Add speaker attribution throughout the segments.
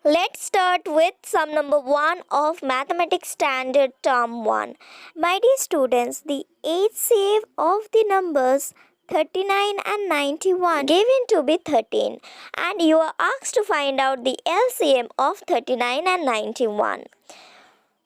Speaker 1: Let's start with sum number 1 of Mathematics Standard Term 1. My dear students, the HCF of the numbers 39 and 91 given to be 13, and you are asked to find out the LCM of 39 and 91.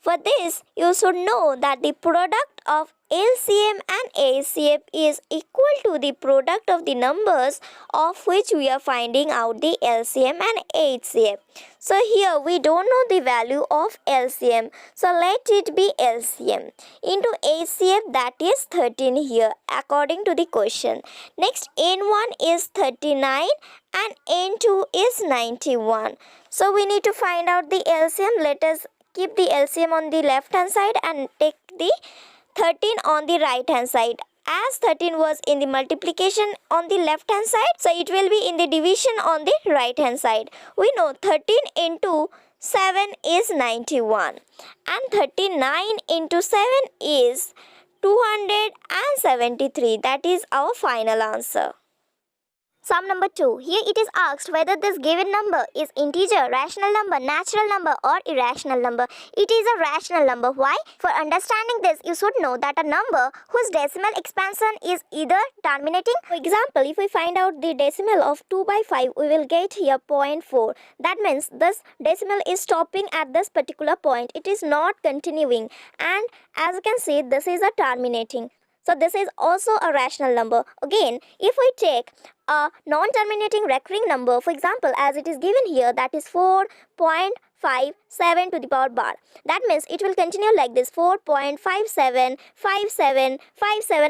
Speaker 1: For this, you should know that the product of LCM and HCF is equal to the product of the numbers of which we are finding out the LCM and HCF. So here we don't know the value of LCM. So let it be LCM into HCF, that is 13 here according to the question. Next, N1 is 39 and N2 is 91. So we need to find out the LCM. Let us keep the LCM on the left hand side and take the 13 on the right hand side. As 13 was in the multiplication on the left hand side, so it will be in the division on the right hand side. We know 13 into 7 is 91 and 39 into 7 is 273. That is our final answer. Sum number 2. Here it is asked whether this given number is integer, rational number, natural number or irrational number. It is a rational number. Why? For understanding this, you should know that a number whose decimal expansion is either terminating. For example, if we find out the decimal of 2 by 5, we will get here 0.4. That means this decimal is stopping at this particular point. It is not continuing. And as you can see, this is a terminating. So this is also a rational number. Again, if we take a non-terminating recurring number, for example, as it is given here, that is 4.57 to the power bar. That means it will continue like this, 4.57, 57, 57,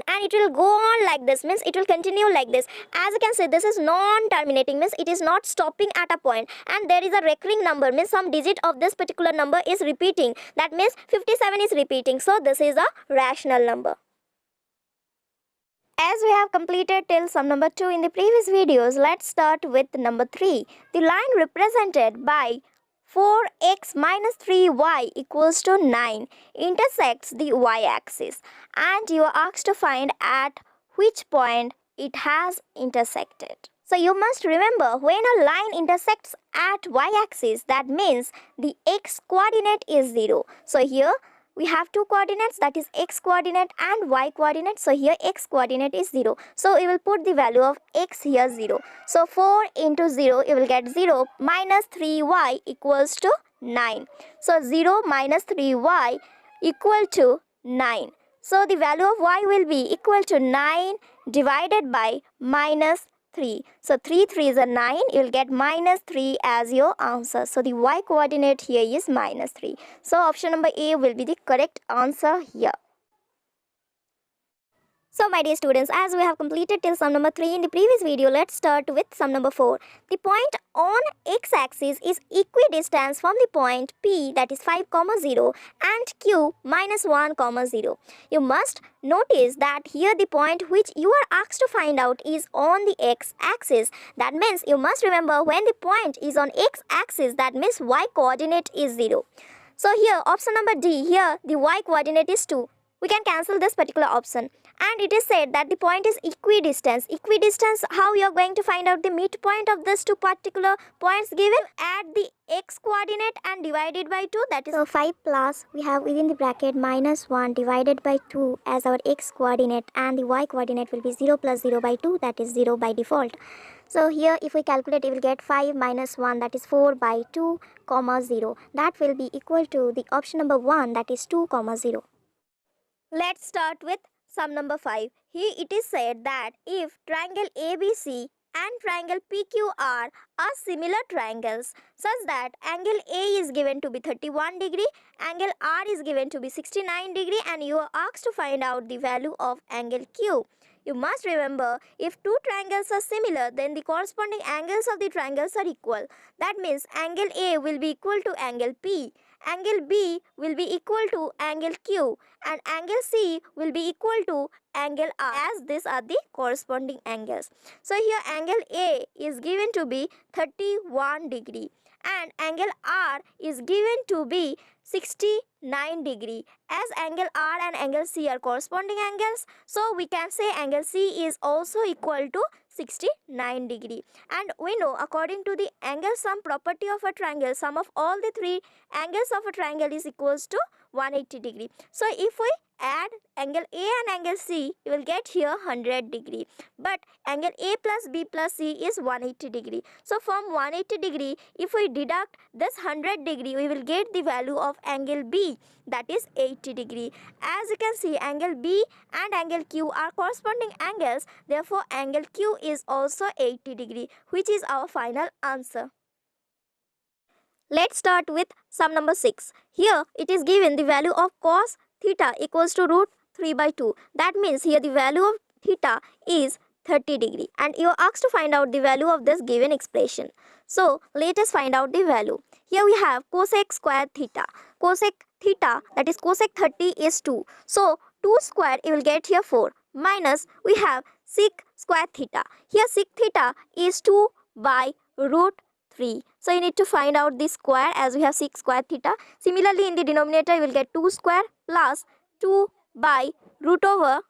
Speaker 1: and it will go on like this, means it will continue like this. As you can see, this is non-terminating, means it is not stopping at a point, and there is a recurring number, means some digit of this particular number is repeating. That means 57 is repeating. So this is a rational number. As we have completed till sum number 2 in the previous videos, let's start with number 3. The line represented by 4x minus 3y equals to 9 intersects the y-axis, and you are asked to find at which point it has intersected. So you must remember, when a line intersects at y-axis, that means the x coordinate is 0. So here we have two coordinates, that is x coordinate and y coordinate. So here x coordinate is 0. So we will put the value of x here 0. So 4 into 0, you will get 0 minus 3y equals to 9. So 0 minus 3y equal to 9. So the value of y will be equal to 9 divided by minus 3. So 3 3s are 9. You will get minus 3 as your answer. So the y coordinate here is minus 3. So option number A will be the correct answer here. So my dear students, as we have completed till sum number 3 in the previous video, let's start with sum number 4. The point on x-axis is equidistant from the point P, that is 5, 0 and Q minus 1, 0. You must notice that here the point which you are asked to find out is on the x-axis. That means you must remember, when the point is on x-axis, that means y coordinate is 0. So here option number D, here the y coordinate is 2. We can cancel this particular option, and it is said that the point is equidistant. Equidistance, how you are going to find out the midpoint of these two particular points given? Add the x coordinate and divide it by 2, that is so 5 plus we have within the bracket minus 1 divided by 2 as our x coordinate, and the y coordinate will be 0 plus 0 by 2, that is 0 by default. So here if we calculate, we will get 5 minus 1, that is 4 by 2, 0. That will be equal to the option number 1, that is 2, 0. Let's start with sum number 5. Here it is said that if triangle ABC and triangle PQR are similar triangles such that angle A is given to be 31 degree, angle R is given to be 69 degree, and you are asked to find out the value of angle Q. You must remember, if two triangles are similar, then the corresponding angles of the triangles are equal. That means angle A will be equal to angle P, angle B will be equal to angle Q, and angle C will be equal to angle R, as these are the corresponding angles. So here angle A is given to be 31 degree and angle R is given to be 69 degree. As angle R and angle C are corresponding angles, so we can say angle C is also equal to 69 degree. And we know according to the angle sum property of a triangle, sum of all the three angles of a triangle is equals to 180 degree. So if we add angle A and angle C, you will get here 100 degree. But angle A plus B plus C is 180 degree. So from 180 degree, if we deduct this 100 degree, we will get the value of angle B, that is 80 degree. As you can see, angle B and angle Q are corresponding angles. Therefore, angle Q is also 80 degree, which is our final answer. Let's start with sum number 6. Here it is given the value of cos theta equals to root 3 by 2. That means here the value of theta is 30 degree and you are asked to find out the value of this given expression. So let us find out the value. Here we have cosec square theta. Cosec theta, that is cosec 30 is 2. So 2 square you will get here 4 minus we have sec square theta. Here sec theta is 2 by root 3. So you need to find out the square as we have sec square theta. Similarly in the denominator you will get 2 square plus 2 by root over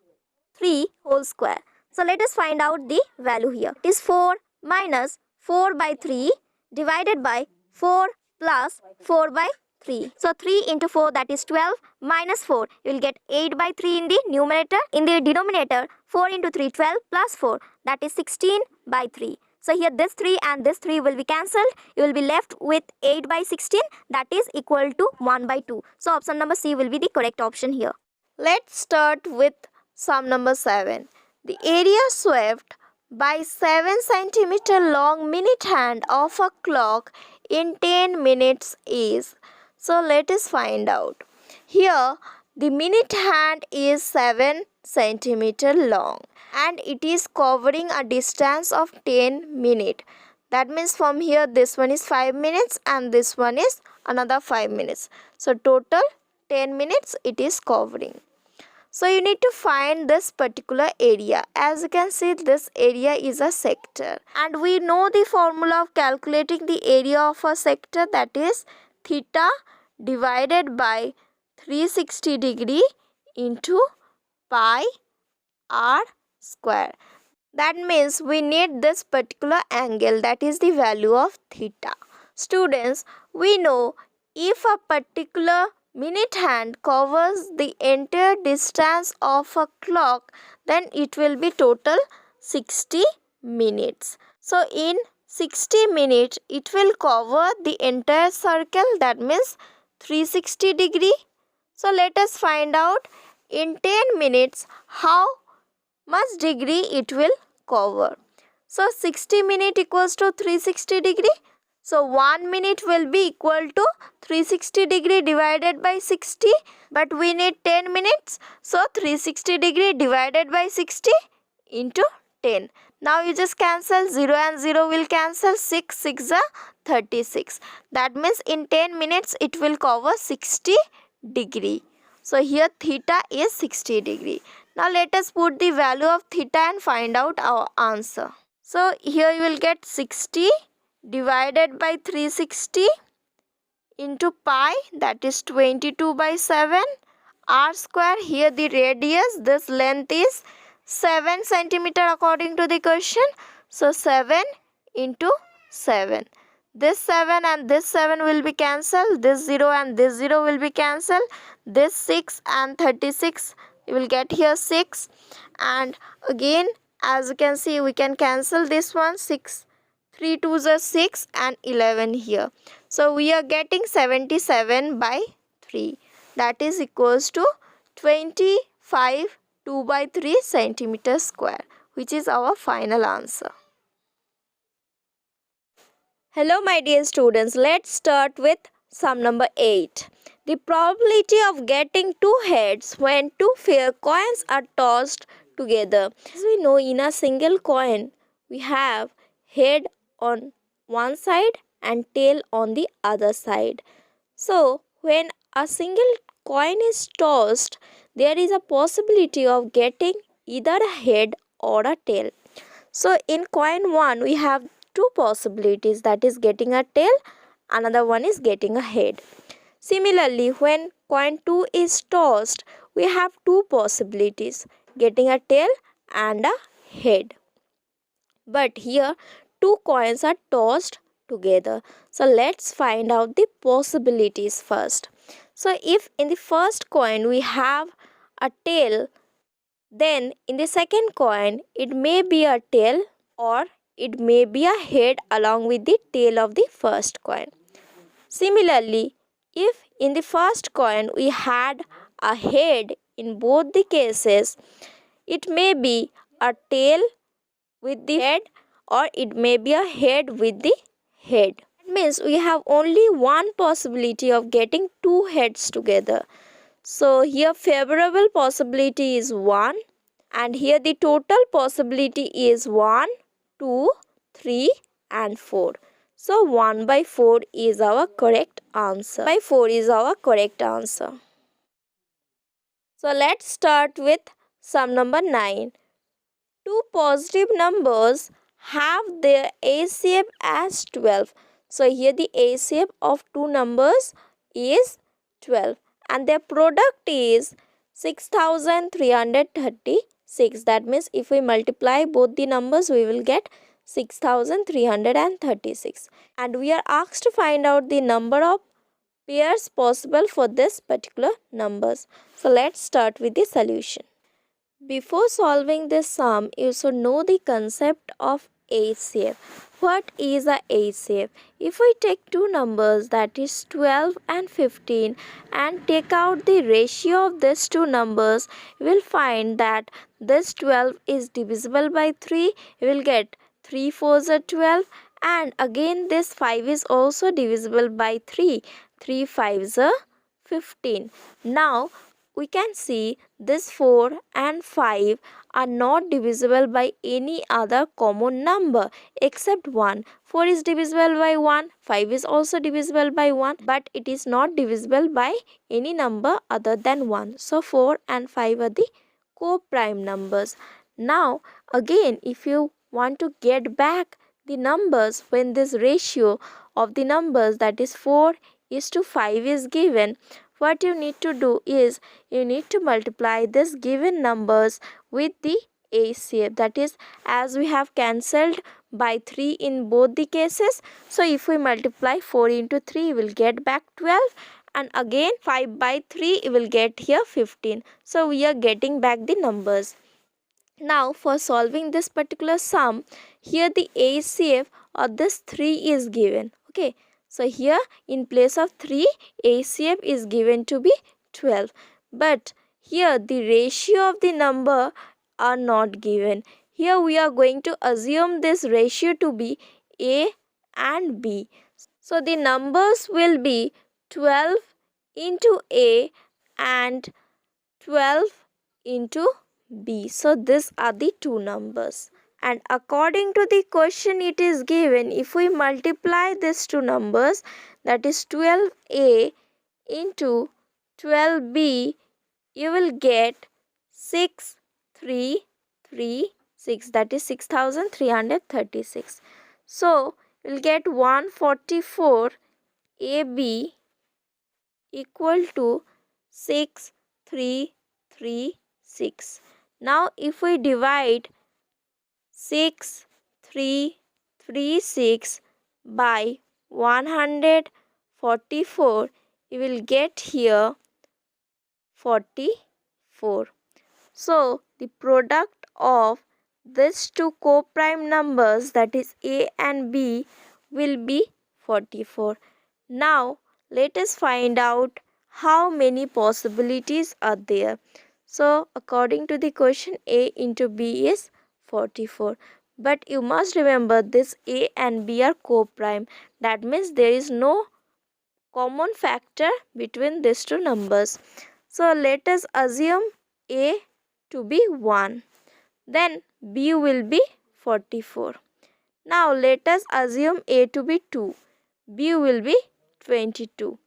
Speaker 1: 3 whole square. So let us find out the value here. It is 4 minus 4 by 3 divided by 4 plus 4 by 3. So 3 into 4, that is 12 minus 4. You will get 8 by 3 in the numerator. In the denominator 4 into 3, 12 plus 4, that is 16 by 3. So here this 3 and this 3 will be cancelled. You will be left with 8 by 16, that is equal to 1 by 2. So option number C will be the correct option here. Let's start with sum number 7. The area swept by 7 cm long minute hand of a clock in 10 minutes is. So let us find out. Here the minute hand is 7 cm long and it is covering a distance of 10 minutes. That means from here this one is 5 minutes and this one is another 5 minutes. So total 10 minutes it is covering. So you need to find this particular area. As you can see, this area is a sector. And we know the formula of calculating the area of a sector, that is theta divided by 360 degree into pi r square. That means we need this particular angle, that is the value of theta. Students, we know if a particular minute hand covers the entire distance of a clock, then it will be total 60 minutes. So in 60 minutes it will cover the entire circle, that means 360 degree. So let us find out in 10 minutes how much degree it will cover. So 60 minutes equals to 360 degree. So 1 minute will be equal to 360 degree divided by 60. But we need 10 minutes. So 360 degree divided by 60 into 10. Now you just cancel 0 and 0 will cancel. 6 6 are 36. That means in 10 minutes it will cover 60 degree. So here theta is 60 degree. Now let us put the value of theta and find out our answer. So here you will get 60 divided by 360 into pi, that is 22 by 7 r square. Here the radius, this length is 7 centimeter according to the question. So 7 into 7. This 7 and this 7 will be cancelled. This 0 and this 0 will be cancelled. This 6 and 36 you will get here 6. And again as you can see we can cancel this one. 6 3 2s are 6 and 11 here. So we are getting 77 by 3. That is equals to 25 2 by 3 centimeter square, which is our final answer. Hello my dear students, let's start with sum number 8. The probability of getting two heads when two fair coins are tossed together. As we know, in a single coin we have head on one side and tail on the other side. So when a single coin is tossed, there is a possibility of getting either a head or a tail. So in coin 1 we have two possibilities, that is getting a tail, another one is getting a head.
Speaker 2: Similarly, when coin 2 is tossed, we have two possibilities, getting a tail and a head. But here two coins are tossed together. So let's find out the possibilities first. So if in the first coin we have a tail, then in the second coin it may be a tail or it may be a head along with the tail of the first coin. Similarly, if in the first coin we had a head in both the cases, it may be a tail with the head or it may be a head with the head. That means we have only one possibility of getting two heads together. So here favorable possibility is 1 and here the total possibility is 1, 2, 3 and 4. So 1 by 4 is our correct answer. 1 by 4 is our correct answer. So let's start with sum number 9. Two positive numbers have their ACF as 12. So here the ACF of two numbers is 12 and their product is 6336. That means if we multiply both the numbers we will get 6336. And we are asked to find out the number of pairs possible for this particular numbers. So let's start with the solution. Before solving this sum, you should know the concept of ACF. What is a ACF? If we take two numbers, that is 12 and 15, and take out the ratio of these two numbers, you will find that this 12 is divisible by 3. You will get 3 4s are 12, and again this 5 is also divisible by 3. 3 5s are 15. Now, we can see this 4 and 5 are not divisible by any other common number except 1. 4 is divisible by 1, 5 is also divisible by 1, but it is not divisible by any number other than 1. So 4 and 5 are the co-prime numbers. Now again, if you want to get back the numbers when this ratio of the numbers, that is 4 is to 5 is given, what you need to do is you need to multiply this given numbers with the ACF. That is, as we have cancelled by 3 in both the cases, so if we multiply 4 into 3 we will get back 12, and again 5 by 3 we will get here 15. So we are getting back the numbers. Now for solving this particular sum, here the ACF of this 3 is given. Okay, so here in place of 3, ACF is given to be 12. But here the ratio of the number are not given. Here we are going to assume this ratio to be A and B. So the numbers will be 12 into A and 12 into B. So these are the two numbers. And according to the question it is given, if we multiply these two numbers, that is 12A into 12B, you will get 6336, that is 6336. So you will get 144 AB equal to 6336. Now if we divide 6336 by 144, you will get here 44. So the product of these two co-prime numbers, that is A and B, will be 44. Now let us find out how many possibilities are there. So according to the question, A into B is 44. But you must remember this A and B are co-prime. That means there is no common factor between these two numbers. So let us assume A to be 1. Then B will be 44. Now let us assume A to be 2. B will be 22.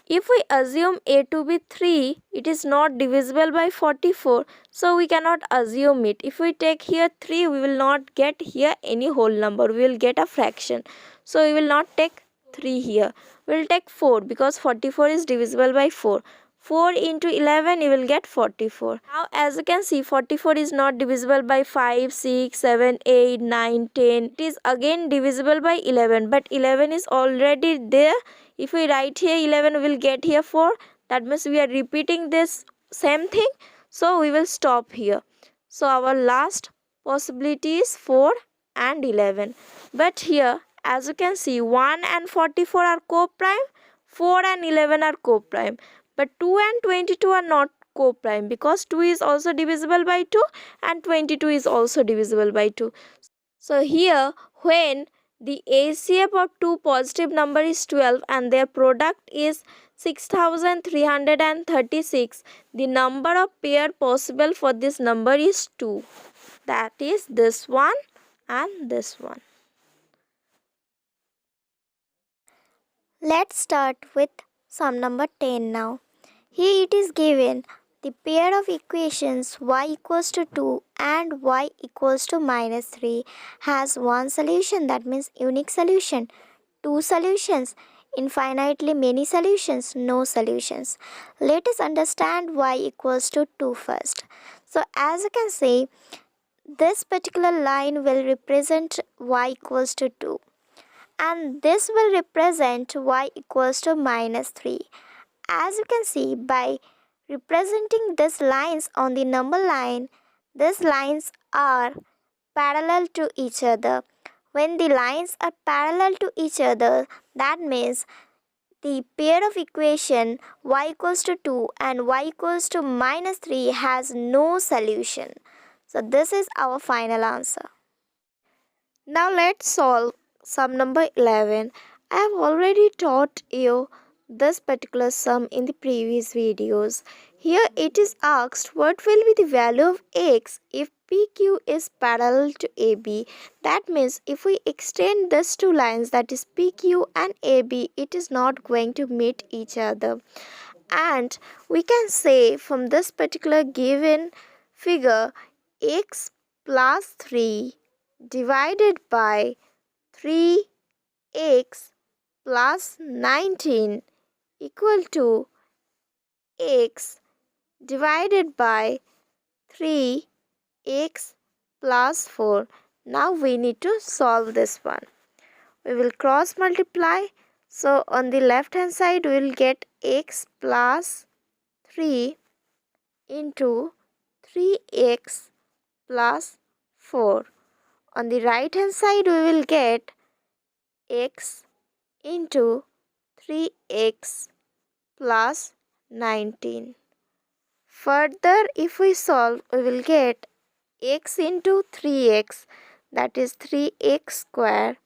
Speaker 2: If we assume A to be 3, it is not divisible by 44. So we cannot assume it. If we take here 3, we will not get here any whole number. We will get a fraction. So we will not take 3 here. We'll take 4 because 44 is divisible by 4. 4 into 11 you will get 44. Now as you can see, 44 is not divisible by 5, 6, 7, 8, 9, 10. It is again divisible by 11, but 11 is already there. If we write here 11, we will get here 4. That means we are repeating this same thing. So we will stop here. So our last possibility is 4 and 11. But here as you can see, 1 and 44 are co-prime, 4 and 11 are co-prime. But 2 and 22 are not co-prime because 2 is also divisible by 2 and 22 is also divisible by 2. So here when the ACF of two positive number is 12 and their product is 6336, the number of pair possible for this number is 2. That is this one and this one.
Speaker 1: Let's start with sum number 10 now. Here it is given the pair of equations y equals to 2 and y equals to minus 3 has one solution, that means unique solution, two solutions, infinitely many solutions, no solutions. Let us understand y equals to 2 first. So as you can see, this particular line will represent y equals to 2 and this will represent y equals to minus 3. As you can see, by representing these lines on the number line, these lines are parallel to each other. When the lines are parallel to each other, that means the pair of equation y equals to 2 and y equals to minus 3 has no solution. So this is our final answer.
Speaker 2: Now let's solve sum number 11. I have already taught you this particular sum in the previous videos. Here it is asked what will be the value of x if PQ is parallel to AB. That means if we extend these two lines, that is PQ and AB, it is not going to meet each other. And we can say from this particular given figure, x plus 3 divided by 3x plus 19 equal to x divided by 3x plus 4. Now we need to solve this one. We will cross multiply. So on the left hand side we will get x plus 3 into 3x plus 4. On the right hand side we will get x into 3x plus 19. Further, if we solve, we will get x into 3x, that is 3x square,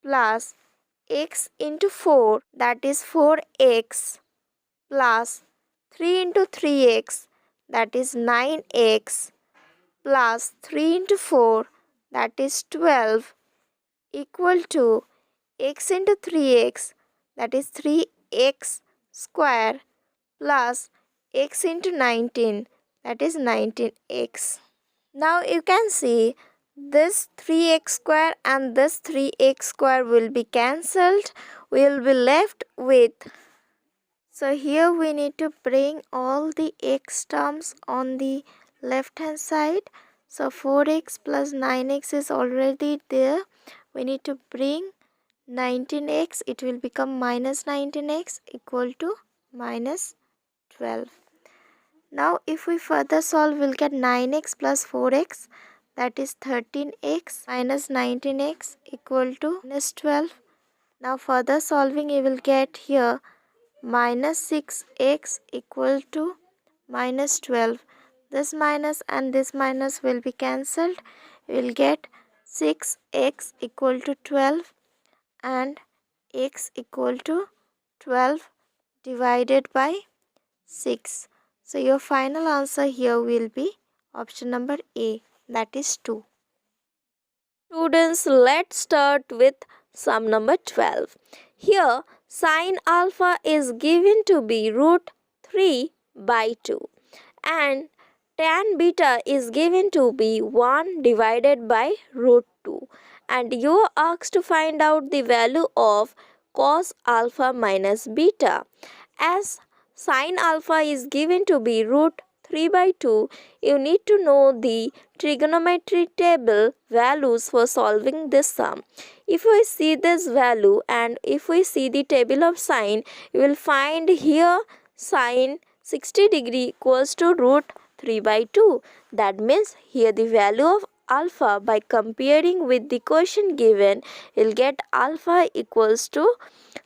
Speaker 2: plus x into 4, that is 4x, plus 3 into 3x, that is 9x, plus 3 into 4, that is 12, equal to x into 3x, that is 3x square, plus x into 19, that is 19x. Now you can see this 3x square and this 3x square will be cancelled. We will be left with, so here we need to bring all the x terms on the left hand side. So 4x plus 9x is already there. We need to bring 19x, it will become minus 19x equal to minus 12. Now if we further solve, we'll get 9x plus 4x, that is 13x minus 19x equal to minus 12. Now further solving, you will get here minus 6x equal to minus 12. This minus and this minus will be cancelled. You will get 6x equal to 12 and x equal to 12 divided by 6. So your final answer here will be option number A, that is 2. Students, let's start with sum number 12. Here sin alpha is given to be root 3 by 2 and tan beta is given to be 1 divided by root 2, and you are asked to find out the value of cos alpha minus beta. As sin alpha is given to be root 3 by 2, you need to know the trigonometry table values for solving this sum. If we see this value and if we see the table of sine, you will find here sine 60 degree equals to root 3 by 2. That means here the value of alpha by comparing with the question given, you'll get alpha equals to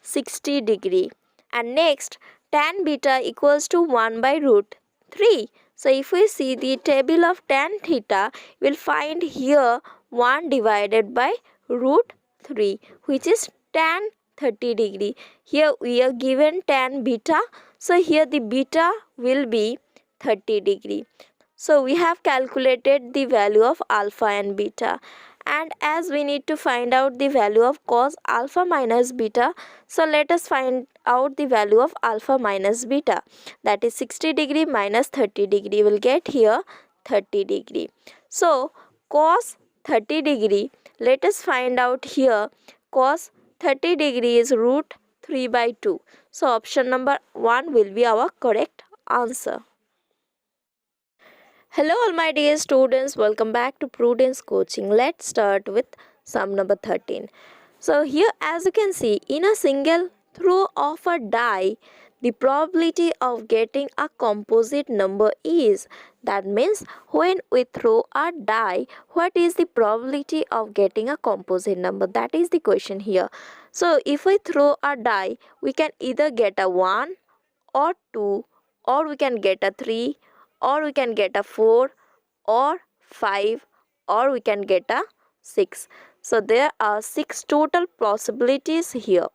Speaker 2: 60 degree. And next, tan beta equals to 1 by root 3. So if we see the table of tan theta, we'll find here 1 divided by root 3, which is tan 30 degree. Here we are given tan beta, so here the beta will be 30 degree. So we have calculated the value of alpha and beta. And as we need to find out the value of cos alpha minus beta, so let us find out the value of alpha minus beta. That is 60 degree minus 30 degree. Will get here 30 degree. So cos 30 degree, let us find out here cos 30 degree is root 3 by 2. So option number 1 will be our correct answer. Hello all my dear students, welcome back to Prudence Coaching. Let's start with sum number 13. So here as you can see, in a single throw of a die, the probability of getting a composite number is, that means when we throw a die, what is the probability of getting a composite number? That is the question here. So if we throw a die, we can either get a 1 or 2, or we can get a 3, or we can get a 4 or 5, or we can get a 6. So there are 6 total possibilities here.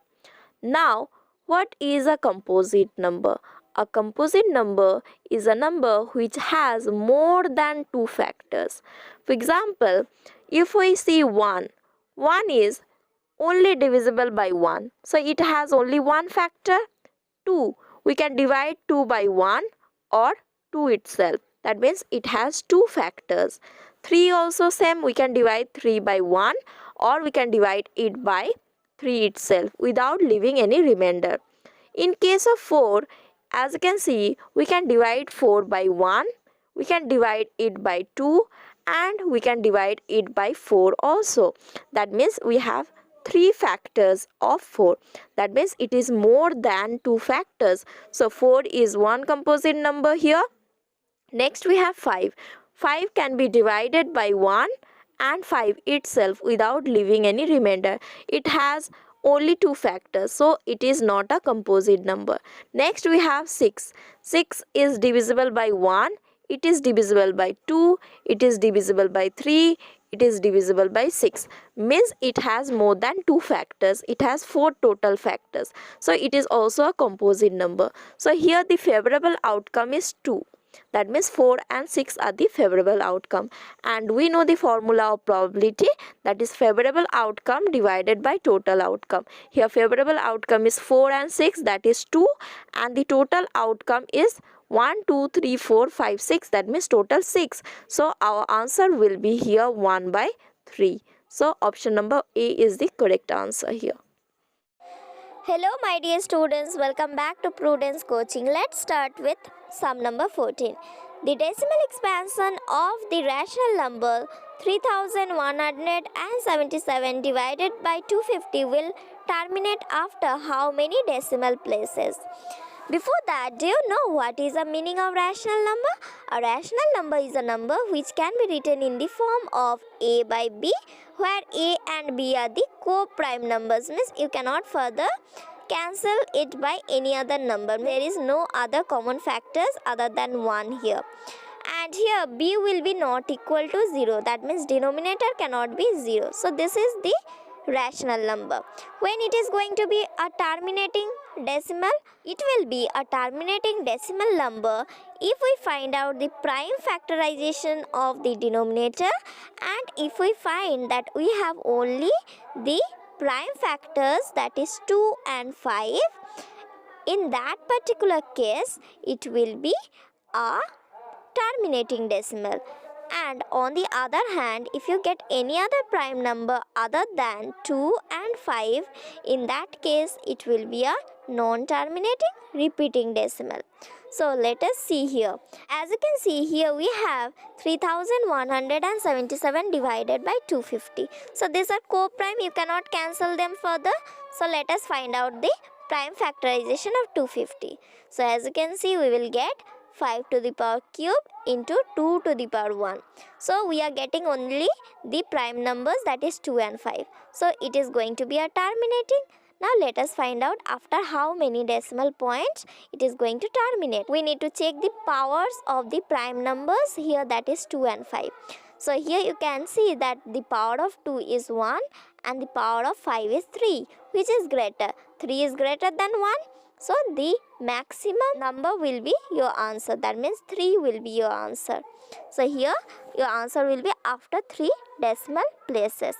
Speaker 2: Now what is a composite number? A composite number is a number which has more than 2 factors. For example, if we see 1 is only divisible by 1, so it has only one factor. 2, we can divide 2 by 1 or 2 itself. That means it has 2 factors. 3 also same, we can divide 3 by 1 or we can divide it by 3 itself without leaving any remainder. In case of 4, as you can see, we can divide 4 by 1, we can divide it by 2 and we can divide it by 4 also. That means we have 3 factors of 4. That means it is more than 2 factors. So 4 is one composite number here. Next we have 5. 5 can be divided by 1 and 5 itself without leaving any remainder. It has only 2 factors, so it is not a composite number. Next we have 6. 6 is divisible by 1, it is divisible by 2, it is divisible by 3, it is divisible by 6. Means it has more than 2 factors. It has 4 total factors. So it is also a composite number. So here the favorable outcome is 2. That means 4 and 6 are the favorable outcome. And we know the formula of probability, that is favorable outcome divided by total outcome. Here favorable outcome is 4 and 6, that is 2, and the total outcome is 1, 2, 3, 4, 5, 6, that means total 6. So our answer will be here 1 by 3. So option number A is the correct answer here.
Speaker 1: Hello my dear students, welcome back to Prudence Coaching. Let's start with sum number 14. The decimal expansion of the rational number 3177 divided by 250 will terminate after how many decimal places? Before that, do you know what is the meaning of rational number? A rational number is a number which can be written in the form of A by B, where A and B are the co-prime numbers. Means you cannot further cancel it by any other number. There is no other common factors other than 1 here. And here B will be not equal to 0. That means denominator cannot be 0. So this is the rational number. When it is going to be a terminating decimal, it will be a terminating decimal number if we find out the prime factorization of the denominator, and if we find that we have only the prime factors, that is 2 and 5. In that particular case, it will be a terminating decimal. And on the other hand, if you get any other prime number other than 2 and 5, in that case it will be a non-terminating repeating decimal. So let us see here. As you can see here, we have 3177 divided by 250. So these are co-prime, you cannot cancel them further. So let us find out the prime factorization of 250. So as you can see, we will get 5 to the power cube into 2 to the power 1. So we are getting only the prime numbers, that is 2 and 5. So it is going to be a terminating. Now let us find out after how many decimal points it is going to terminate. We need to check the powers of the prime numbers here, that is 2 and 5. So here you can see that the power of 2 is 1 and the power of 5 is 3. Which is greater? 3 is greater than 1. So the maximum number will be your answer. That means 3 will be your answer. So here your answer will be after 3 decimal places.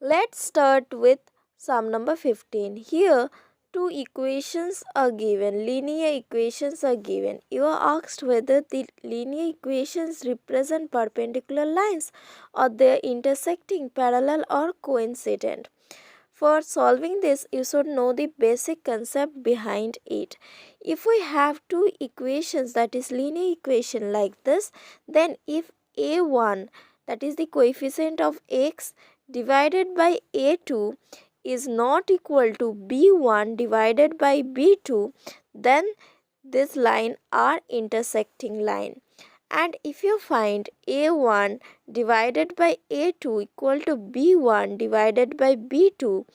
Speaker 2: Let's start with sum number 15. Here, two equations are given, linear equations are given. You are asked whether the linear equations represent perpendicular lines or they are intersecting, parallel or coincident. For solving this, you should know the basic concept behind it. If we have two equations, that is linear equation like this, then if a1, that is the coefficient of x, divided by a2 is not equal to b1 divided by b2, then this line are intersecting line. And if you find a1 divided by a2 equal to b1 divided by b2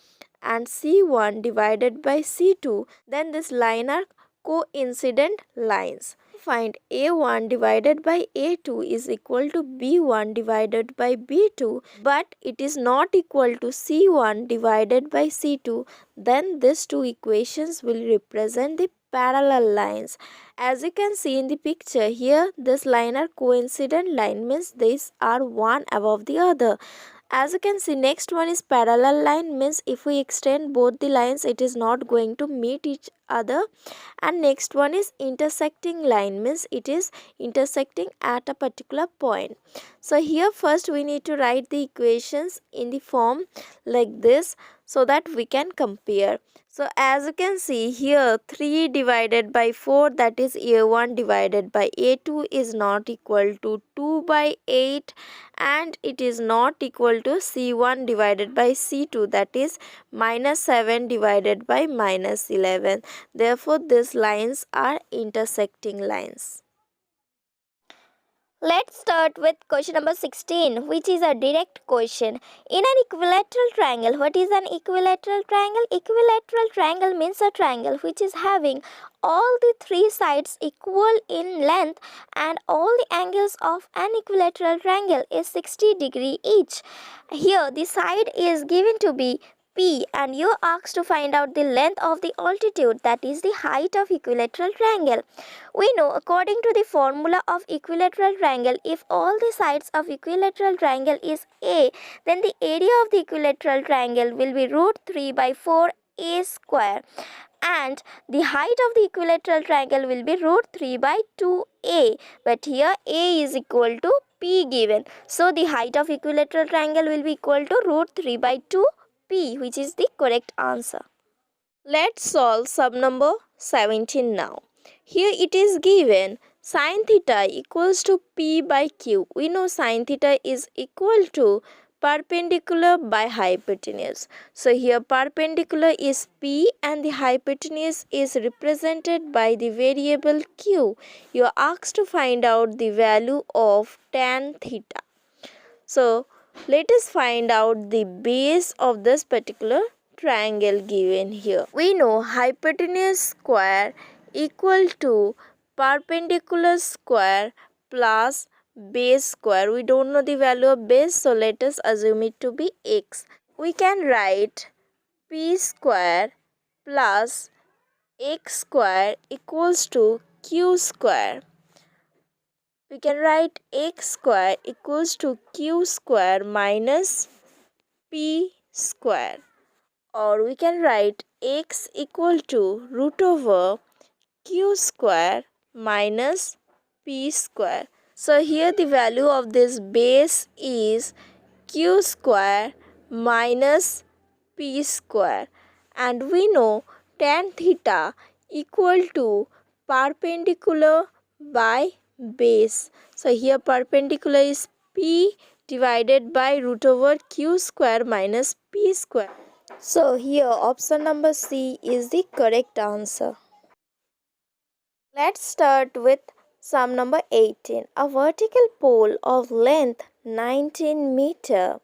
Speaker 2: and c1 divided by c2, then this line are coincident lines. Find a1 divided by a2 is equal to b1 divided by b2, but it is not equal to c1 divided by c2, then these two equations will represent the parallel lines. As you can see in the picture here, this line are coincident line, means these are one above the other. As you can see, next one is parallel line, means if we extend both the lines it is not going to meet each other. And next one is intersecting line, means it is intersecting at a particular point. So here first we need to write the equations in the form like this so that we can compare. So as you can see here, 3 divided by 4, that is a1 divided by a2 is not equal to 2 by 8, and it is not equal to c1 divided by c2, that is minus 7 divided by minus 11. Therefore these lines are intersecting lines.
Speaker 1: Let's start with question number 16, which is a direct question. In an equilateral triangle, what is an equilateral triangle? Equilateral triangle means a triangle which is having all the three sides equal in length and all the angles of an equilateral triangle is 60 degrees each. Here the side is given to be P and you are asked to find out the length of the altitude, that is the height of equilateral triangle. We know according to the formula of equilateral triangle, if all the sides of equilateral triangle is A, then the area of the equilateral triangle will be root 3 by 4 A square, and the height of the equilateral triangle will be root 3 by 2A, but here A is equal to P given. So the height of equilateral triangle will be equal to root 3 by 2P, which is the correct answer.
Speaker 2: Let's solve sum number 17 now. Here it is given sin theta equals to P by Q. We know sin theta is equal to perpendicular by hypotenuse. So here perpendicular is P and the hypotenuse is represented by the variable Q. You are asked to find out the value of tan theta. So let us find out the base of this particular triangle given here. We know hypotenuse square equal to perpendicular square plus base square. We don't know the value of base, so let us assume it to be x. We can write p square plus x square equals to q square. We can write x square equals to q square minus p square, or we can write x equal to root over q square minus p square. So here the value of this base is q square minus p square, and we know tan theta equal to perpendicular by base. So here perpendicular is p divided by root over q square minus p square. So here option number C is the correct answer. Let's start with sum number 18. A vertical pole of length 19 meter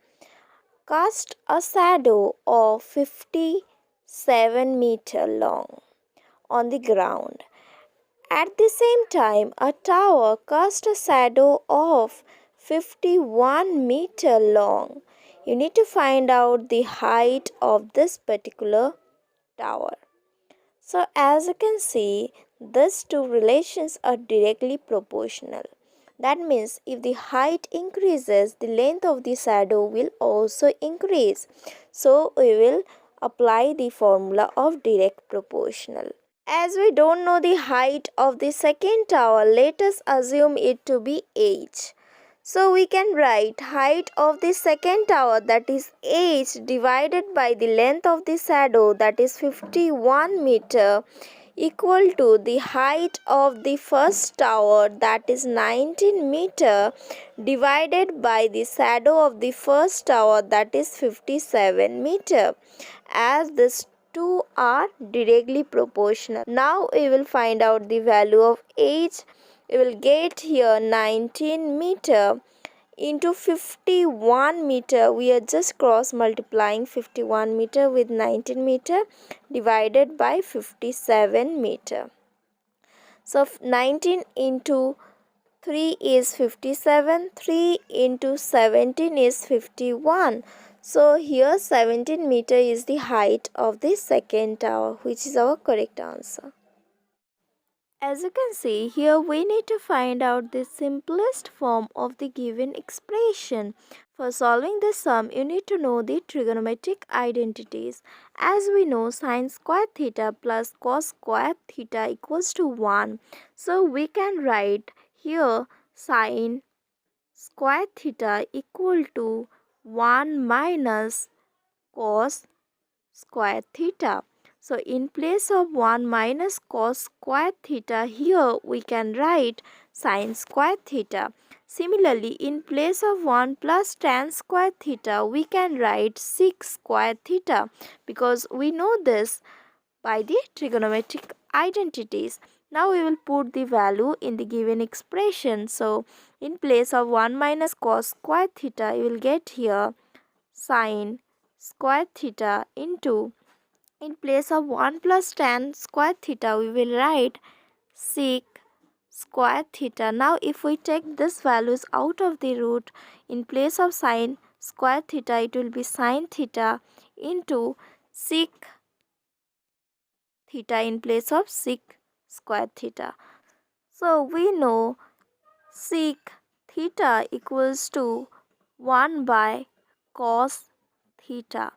Speaker 2: cast a shadow of 57 meter long on the ground. At the same time, a tower cast a shadow of 51 meter long. You need to find out the height of this particular tower. So as you can see, these two relations are directly proportional. That means if the height increases, the length of the shadow will also increase. So we will apply the formula of direct proportional. As we don't know the height of the second tower, let us assume it to be h. So we can write height of the second tower, that is h, divided by the length of the shadow, that is 51 meter, equal to the height of the first tower, that is 19 meter, divided by the shadow of the first tower, that is 57 meter. As these two are directly proportional. Now we will find out the value of h. We will get here 19 meter into 51 meter. We are just cross multiplying 51 meter with 19 meter divided by 57 meter. So 19 into 3 is 57, 3 into 17 is 51. So here 17 meter is the height of the second tower, which is our correct answer. As you can see, here we need to find out the simplest form of the given expression. For solving this sum, you need to know the trigonometric identities. As we know, sin square theta plus cos square theta equals to 1. So we can write here sin square theta equal to 1 minus cos square theta. So in place of 1 minus cos square theta, here we can write sin square theta. Similarly, in place of 1 plus tan square theta, we can write sec square theta, because we know this by the trigonometric identities. Now we will put the value in the given expression. So in place of 1 minus cos square theta, you will get here sin square theta into, in place of 1 plus tan square theta, we will write sec square theta. Now if we take these values out of the root, in place of sin square theta, it will be sin theta into sec theta in place of sec square theta. So we know sec theta equals to 1 by cos theta.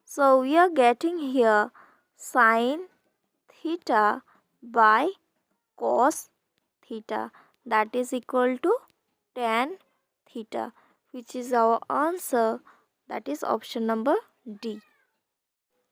Speaker 2: So we are getting here sin theta by cos theta, that is equal to tan theta, which is our answer, that is option number D.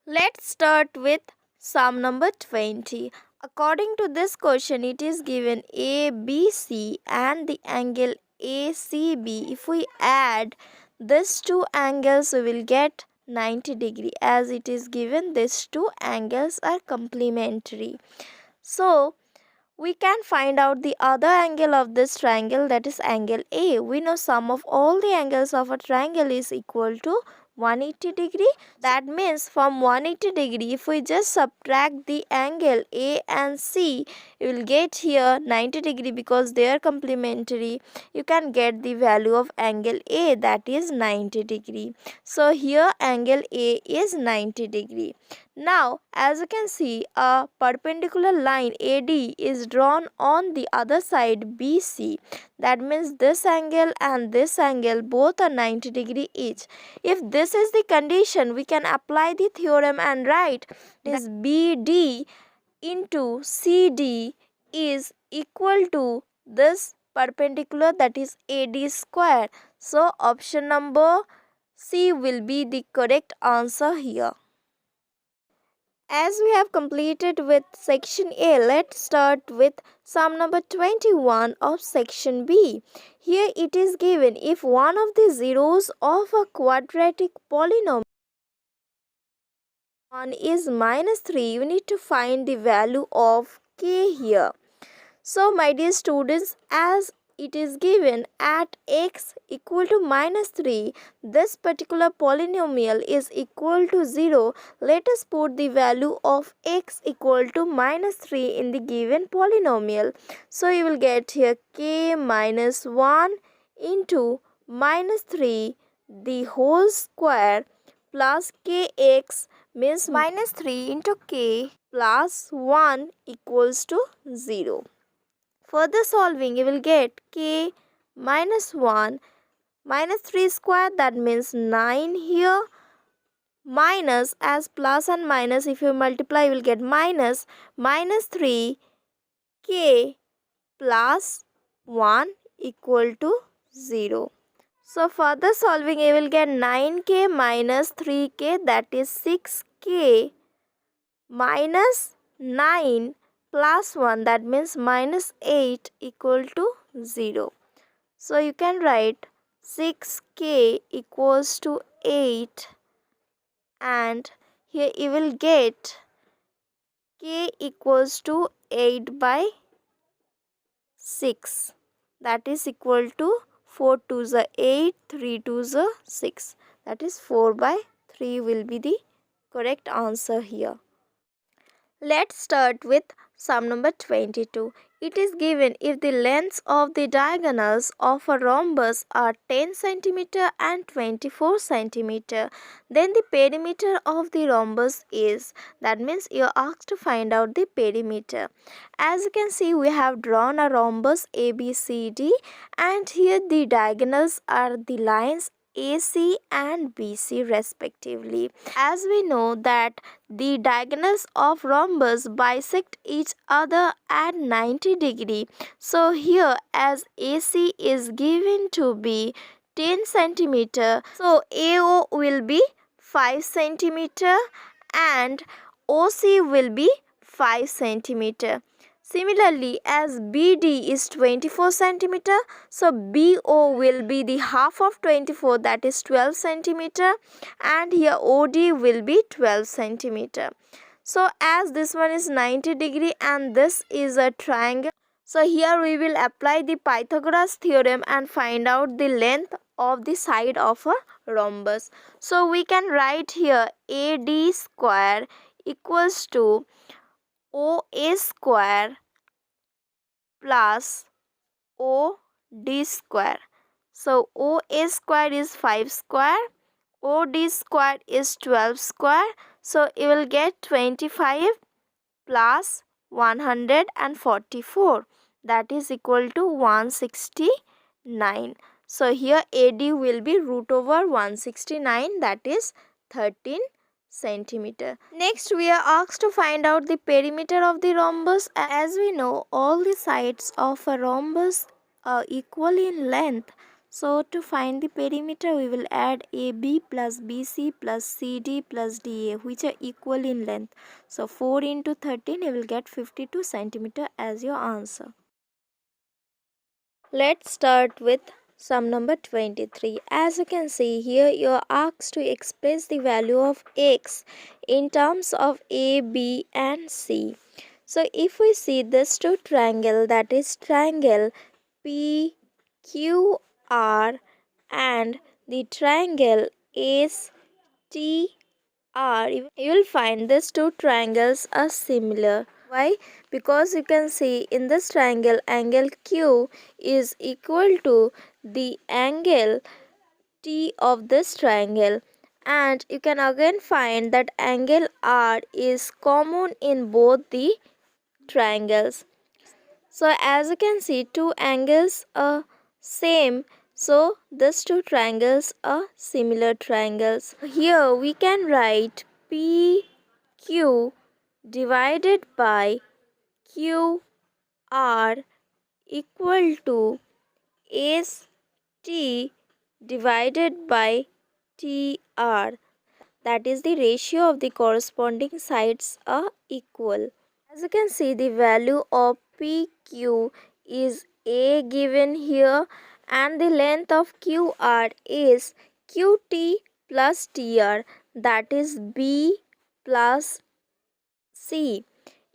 Speaker 2: Let's start with sum number 20. According to this question, it is given ABC and the angle ACB. If we add these two angles, we will get 90 degree. As it is given, these two angles are complementary. So we can find out the other angle of this triangle, that is angle A. We know sum of all the angles of a triangle is equal to 180 degree. That means from 180 degree, if we just subtract the angle A and C, you will get here 90 degree, because they are complementary. You can get the value of angle A, that is 90 degree. So here angle A is 90 degree. Now as you can see, a perpendicular line AD is drawn on the other side BC. That means this angle and this angle both are 90 degree each. If this is the condition, we can apply the theorem and write this BD into CD is equal to this perpendicular, that is AD square. So option number C will be the correct answer here. As we have completed with section A, let's start with sum number 21 of section B. Here it is given if one of the zeros of a quadratic polynomial 1 is -3, you need to find the value of k here. So my dear students, as it is given at x equal to -3, this particular polynomial is equal to 0. Let us put the value of x equal to -3 in the given polynomial. So you will get here k minus 1 into -3 the whole square plus kx means -3 into k plus 1 equals to 0. Further solving, you will get k minus 1 minus 3 square, that means 9 here, minus, as plus and minus if you multiply you will get minus 3 k plus 1 equal to 0. So further solving, you will get 9k minus 3k, that is 6k minus 9 plus 1, that means minus 8 equal to 0. So you can write 6k equals to 8, and here you will get k equals to 8 by 6, that is equal to 4 2s are 8, 3 2s are 6, that is 4 by 3 will be the correct answer here. Let's start with sum number 22. It is given if the lengths of the diagonals of a rhombus are 10 cm and 24 cm, then the perimeter of the rhombus is, that means you are asked to find out the perimeter. As you can see, we have drawn a rhombus ABCD, and here the diagonals are the lines AC and BC respectively. As we know that the diagonals of rhombus bisect each other at 90 degree. So here as AC is given to be 10 centimeter, so AO will be 5 centimeter and OC will be 5 centimeter. Similarly, as BD is 24 centimeter, so BO will be the half of 24, that is 12 centimeter, and here OD will be 12 centimeter. So as this one is 90 degree and this is a triangle, so here we will apply the Pythagoras theorem and find out the length of the side of a rhombus. So we can write here AD square equals to OA square plus OD square. So OA square is 5 square, OD square is 12 square. So you will get 25 plus 144, that is equal to 169. So here AD will be root over 169, that is 13 centimeter. Next we are asked to find out the perimeter of the rhombus. As we know, all the sides of a rhombus are equal in length. So to find the perimeter, we will add AB plus BC plus CD plus DA, which are equal in length. So 4 into 13, you will get 52 centimeter as your answer. Let's start with sum number 23. As you can see here, you are asked to express the value of x in terms of A, B and C. So if we see this two triangle, that is triangle PQR and the triangle STR, you will find these two triangles are similar. Why? Because you can see in this triangle, angle Q is equal to the angle T of this triangle, and you can again find that angle R is common in both the triangles. So as you can see, two angles are same, so these two triangles are similar triangles. Here we can write PQ divided by QR equal to ST divided by TR. That is, the ratio of the corresponding sides are equal. As you can see, the value of PQ is A given here, and the length of QR is QT plus TR, that is B plus C,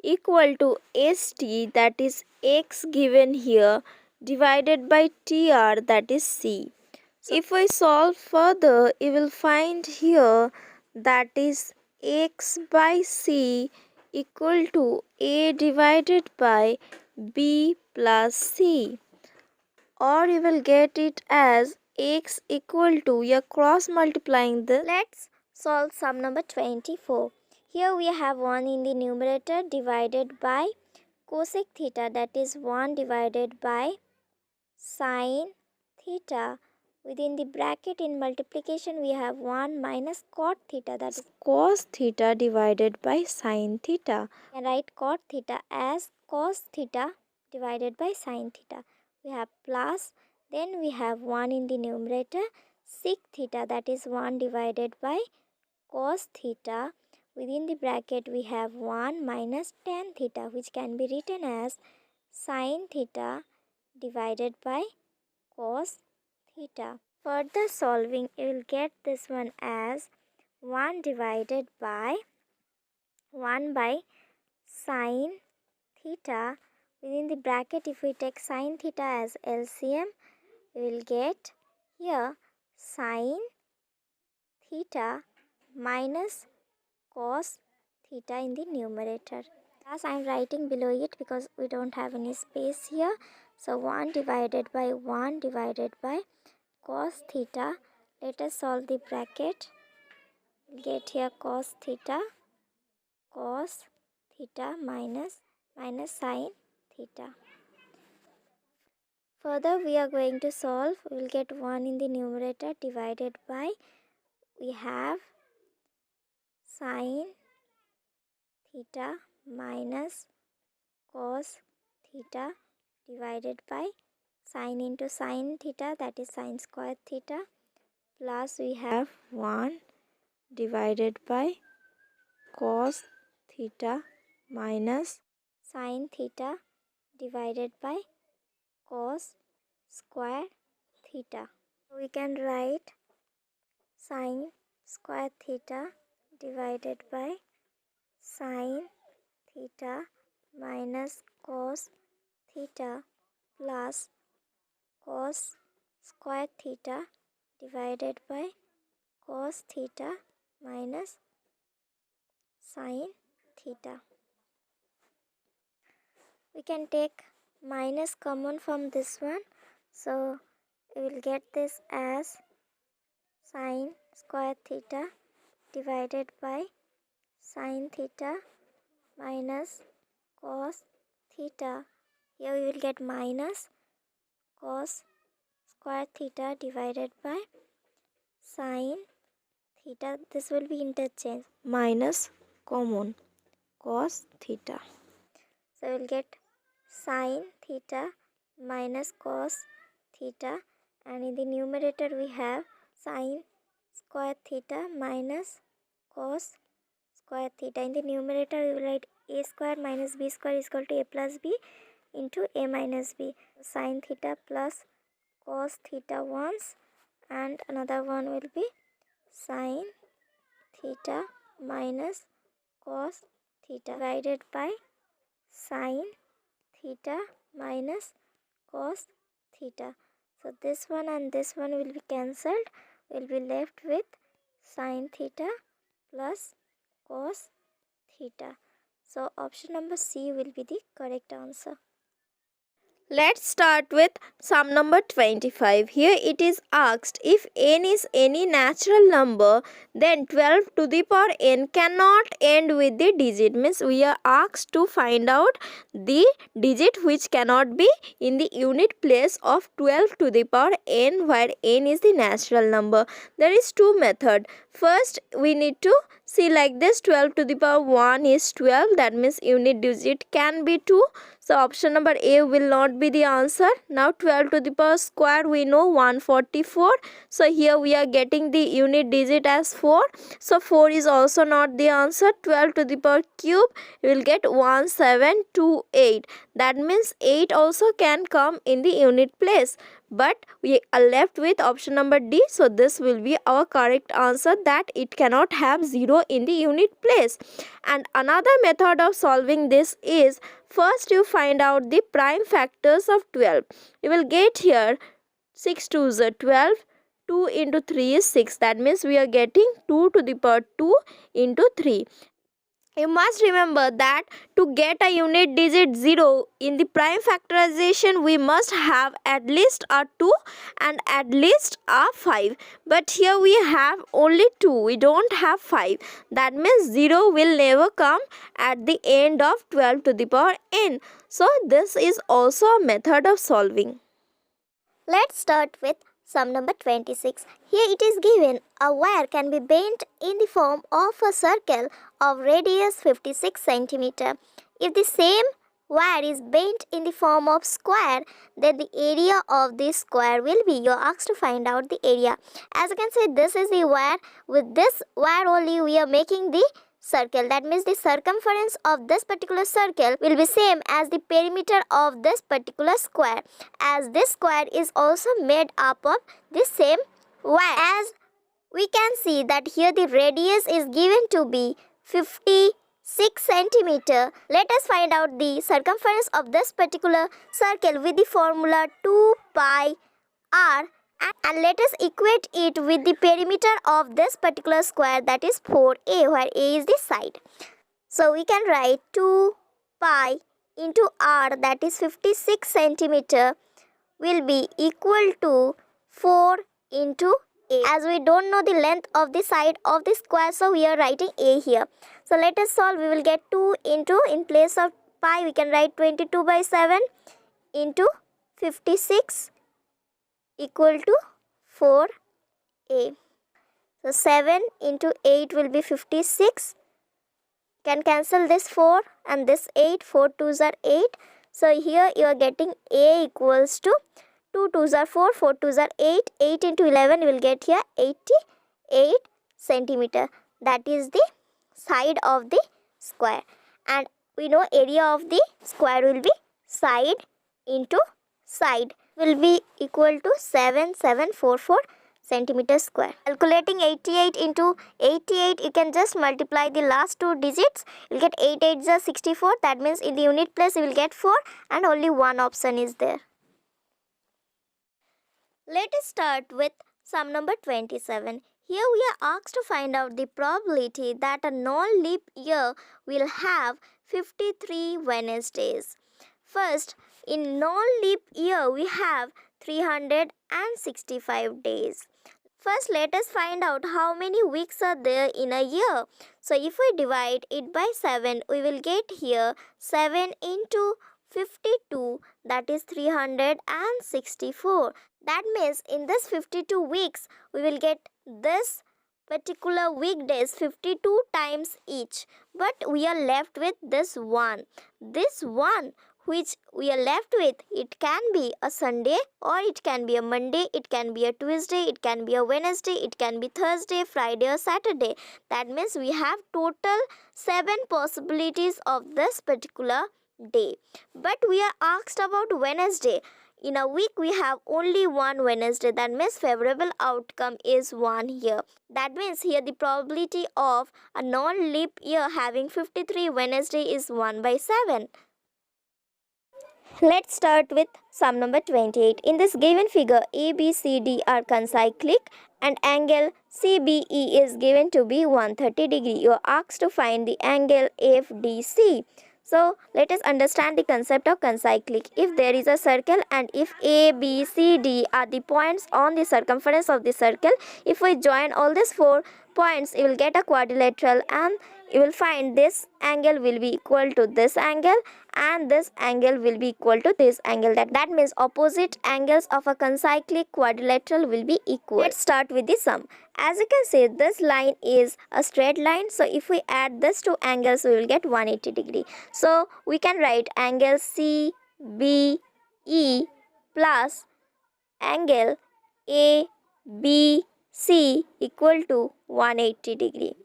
Speaker 2: equal to ST, that is X given here, divided by TR, that is C. So if we solve further, you will find here that is X by C equal to A divided by B plus C, or you will get it as X equal to, you are cross multiplying this.
Speaker 1: Let's solve sum number 24. Here we have 1 in the numerator divided by cosec theta, that is 1 divided by sine theta. Within the bracket in multiplication we have 1 minus cot theta, that is
Speaker 2: Cos theta divided by sin theta.
Speaker 1: and write cot theta as cos theta divided by sine theta. We have plus, then we have 1 in the numerator, sec theta, that is 1 divided by cos theta. Within the bracket we have 1 minus tan theta, which can be written as sine theta divided by cos theta. Further solving, you will get this one as 1 divided by 1 by sine theta. Within the bracket, if we take sine theta as LCM, we will get here sine theta minus cos theta in the numerator. As I am writing below it because we don't have any space here. So 1 divided by 1 divided by cos theta. Let us solve the bracket. We'll get here cos theta minus sine theta. Further we are going to solve. We will get 1 in the numerator divided by, we have sine theta minus cos theta divided by sine into sine theta, that is sine square theta, plus we have 1 divided by cos theta minus sine theta divided by cos square theta. We can write sine square theta divided by sine theta minus cos theta plus cos square theta divided by cos theta minus sine theta. We can take minus common from this one, so we will get this as sine square theta divided by sine theta minus cos theta. Here we will get minus cos square theta divided by sine theta. This will be interchange.
Speaker 2: Minus common cos theta.
Speaker 1: So we will get sine theta minus cos theta, and in the numerator we have sine square theta minus cos square theta. In the numerator we will write a square minus b square is equal to a plus b into a minus b. Sine theta plus cos theta once, and another one will be sine theta minus cos theta divided by sine theta minus cos theta. So this one and this one will be cancelled. We will be left with sine theta plus cos theta. So option number C will be the correct answer.
Speaker 2: Let's start with sum number 25. Here it is asked, if n is any natural number, then 12 to the power n cannot end with the digit. Means we are asked to find out the digit which cannot be in the unit place of 12 to the power n, where n is the natural number. There is two methods. First, we need to See, like this, 12 to the power 1 is 12. That means unit digit can be 2. So option number A will not be the answer. Now 12 to the power square, we know 144. So here we are getting the unit digit as 4. So 4 is also not the answer. 12 to the power cube, you will get 1728. That means 8 also can come in the unit place. But we are left with option number D. So this will be our correct answer, that it cannot have 0 in the unit place. And another method of solving this is, first you find out the prime factors of 12. You will get here 6 2s are 12. 2 into 3 is 6. That means we are getting 2 to the power 2 into 3. You must remember that to get a unit digit 0 in the prime factorization, we must have at least a 2 and at least a 5. But here we have only 2. We don't have 5. That means 0 will never come at the end of 12 to the power n. So this is also a method of solving.
Speaker 1: Let's start with sum number 26. Here it is given a wire can be bent in the form of a circle of radius 56 cm. If the same wire is bent in the form of square, then the area of this square will be, you are asked to find out the area. As you can see, this is the wire. With this wire only we are making the circle. That means the circumference of this particular circle will be same as the perimeter of this particular square, as this square is also made up of the same wire. As we can see that here the radius is given to be 56 cm. Let us find out the circumference of this particular circle with the formula 2 pi r, and let us equate it with the perimeter of this particular square, that is 4a, where a is the side. So we can write 2 pi into r, that is 56 cm, will be equal to 4 into a. As we don't know the length of the side of the square, so we are writing a here. So let us solve. We will get 2 into, in place of pi we can write 22 by 7 into 56 equal to 4a. So 7 into 8 will be 56. Can cancel this 4 and this 8. 4 2s are 8. So here you are getting a equals to 2 2s are 4, 4 2s are 8. 8 into 11 you will get here 88 centimeter. That is the side of the square. And we know area of the square will be side into side, will be equal to 7744 centimeter square. Calculating 88 into 88, you can just multiply the last two digits. You will get 8 8s are 64. That means in the unit place you will get 4, and only one option is there. Let us start with sum number 27. Here we are asked to find out the probability that a non-leap year will have 53 Wednesdays. First, in non-leap year we have 365 days. First, let us find out how many weeks are there in a year. So if we divide it by 7, we will get here 7 into 52, that is 364. That means in this 52 weeks, we will get this particular weekdays 52 times each. But we are left with this one. This one which we are left with, it can be a Sunday, or it can be a Monday, it can be a Tuesday, it can be a Wednesday, it can be Thursday, Friday or Saturday. That means we have total 7 possibilities of this particular day. But we are asked about Wednesday. In a week we have only one Wednesday. That means favorable outcome is 1 here. That means here the probability of a non-leap year having 53 Wednesday is 1 by 7. Let's start with sum number 28. In this given figure, ABCD are concyclic and angle CBE is given to be 130 degree. You are asked to find the angle FDC. So let us understand the concept of concyclic. If there is a circle and if A, B, C, D are the points on the circumference of the circle, if we join all these 4 points, you will get a quadrilateral, and you will find this angle will be equal to this angle and this angle will be equal to this angle. That means opposite angles of a concyclic quadrilateral will be equal. Let's start with the sum. As you can see, this line is a straight line, so if we add these two angles, we will get 180 degree. So we can write angle CBE plus angle ABC equal to 180 degree.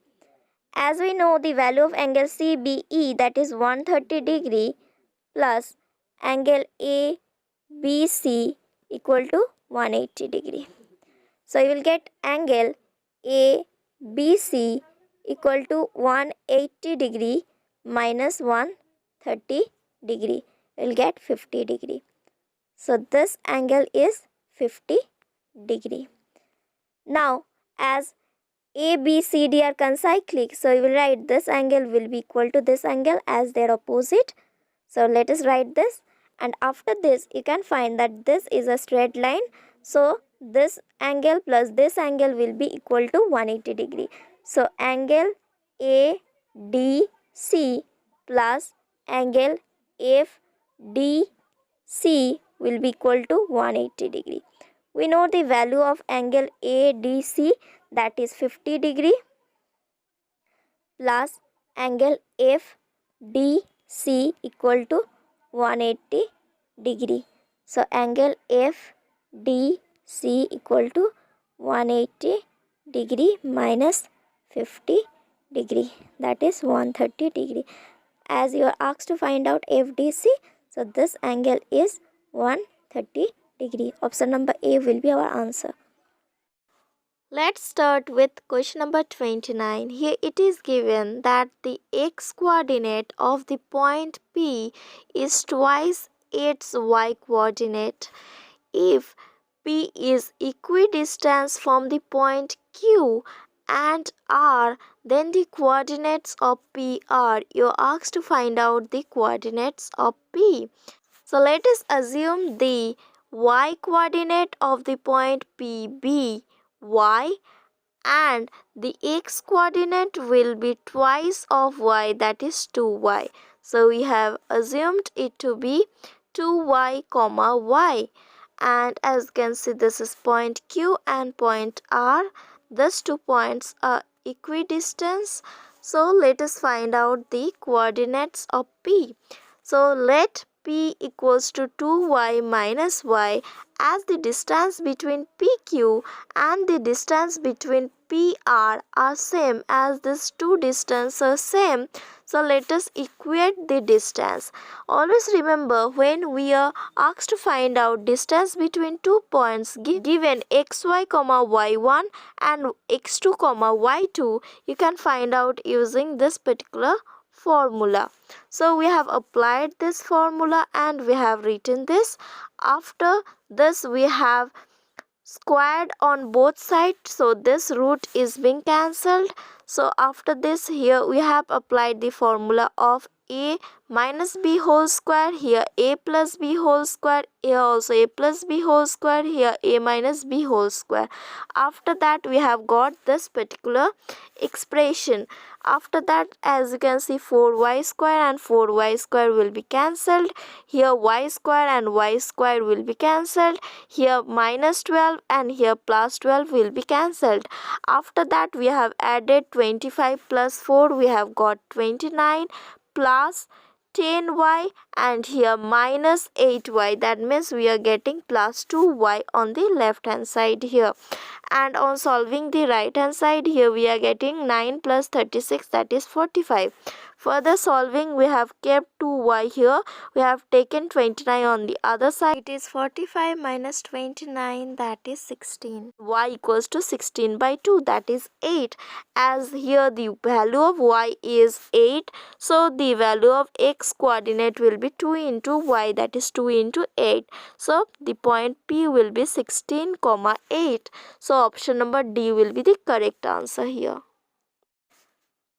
Speaker 1: As we know, the value of angle CBE, that is 130 degree, plus angle ABC equal to 180 degree. So you will get angle ABC equal to 180 degree minus 130 degree. You will get 50 degree. So this angle is 50 degree. Now, as A, B, C, D are concyclic, so you will write this angle will be equal to this angle as their opposite. So let us write this, and after this you can find that this is a straight line. So this angle plus this angle will be equal to 180 degree. So angle ADC plus angle FDC will be equal to 180 degree. We know the value of angle ADC, that is 50 degree, plus angle FDC equal to 180 degree. So angle FDC equal to 180 degree minus 50 degree, that is 130 degree. As you are asked to find out FDC, so this angle is 130 degree. Option number A will be our answer.
Speaker 2: Let's start with question number 29. Here it is given that the x coordinate of the point P is twice its y coordinate. If P is equidistant from the point Q and R, then the coordinates of P are. You are asked to find out the coordinates of P. So let us assume the y coordinate of the point P be y, and the x coordinate will be twice of y, that is 2y. So we have assumed it to be 2y comma y, and as you can see, this is point Q and point R. These 2 points are equidistant. So let us find out the coordinates of P. So let P equals to 2y minus y, as the distance between PQ and the distance between PR are same, as these two distances are same. So let us equate the distance. Always remember, when we are asked to find out distance between 2 points given xy comma y1 and x2 comma y2, you can find out using this particular formula. So we have applied this formula and we have written this. After this we have squared on both sides, so this root is being cancelled. So after this, here we have applied the formula of a minus b whole square, here a plus b whole square, here also a plus b whole square, here a minus b whole square. After that we have got this particular expression. After that, as you can see, 4y square and 4y square will be cancelled. Here y square and y square will be cancelled. Here minus 12 and here plus 12 will be cancelled. After that, we have added 25 plus 4, we have got 29 plus 10y and here minus 8y. That means we are getting plus 2y on the left hand side here. And on solving the right hand side, here we are getting 9 plus 36, that is 45. Further solving, we have kept 2y here. We have taken 29 on the other side. It is 45 minus 29, that is 16. Y equals to 16 by 2, that is 8. As here the value of y is 8, so the value of x coordinate will be 2 into y, that is 2 into 8. So the point P will be 16, 8. So option number D will be the correct answer here.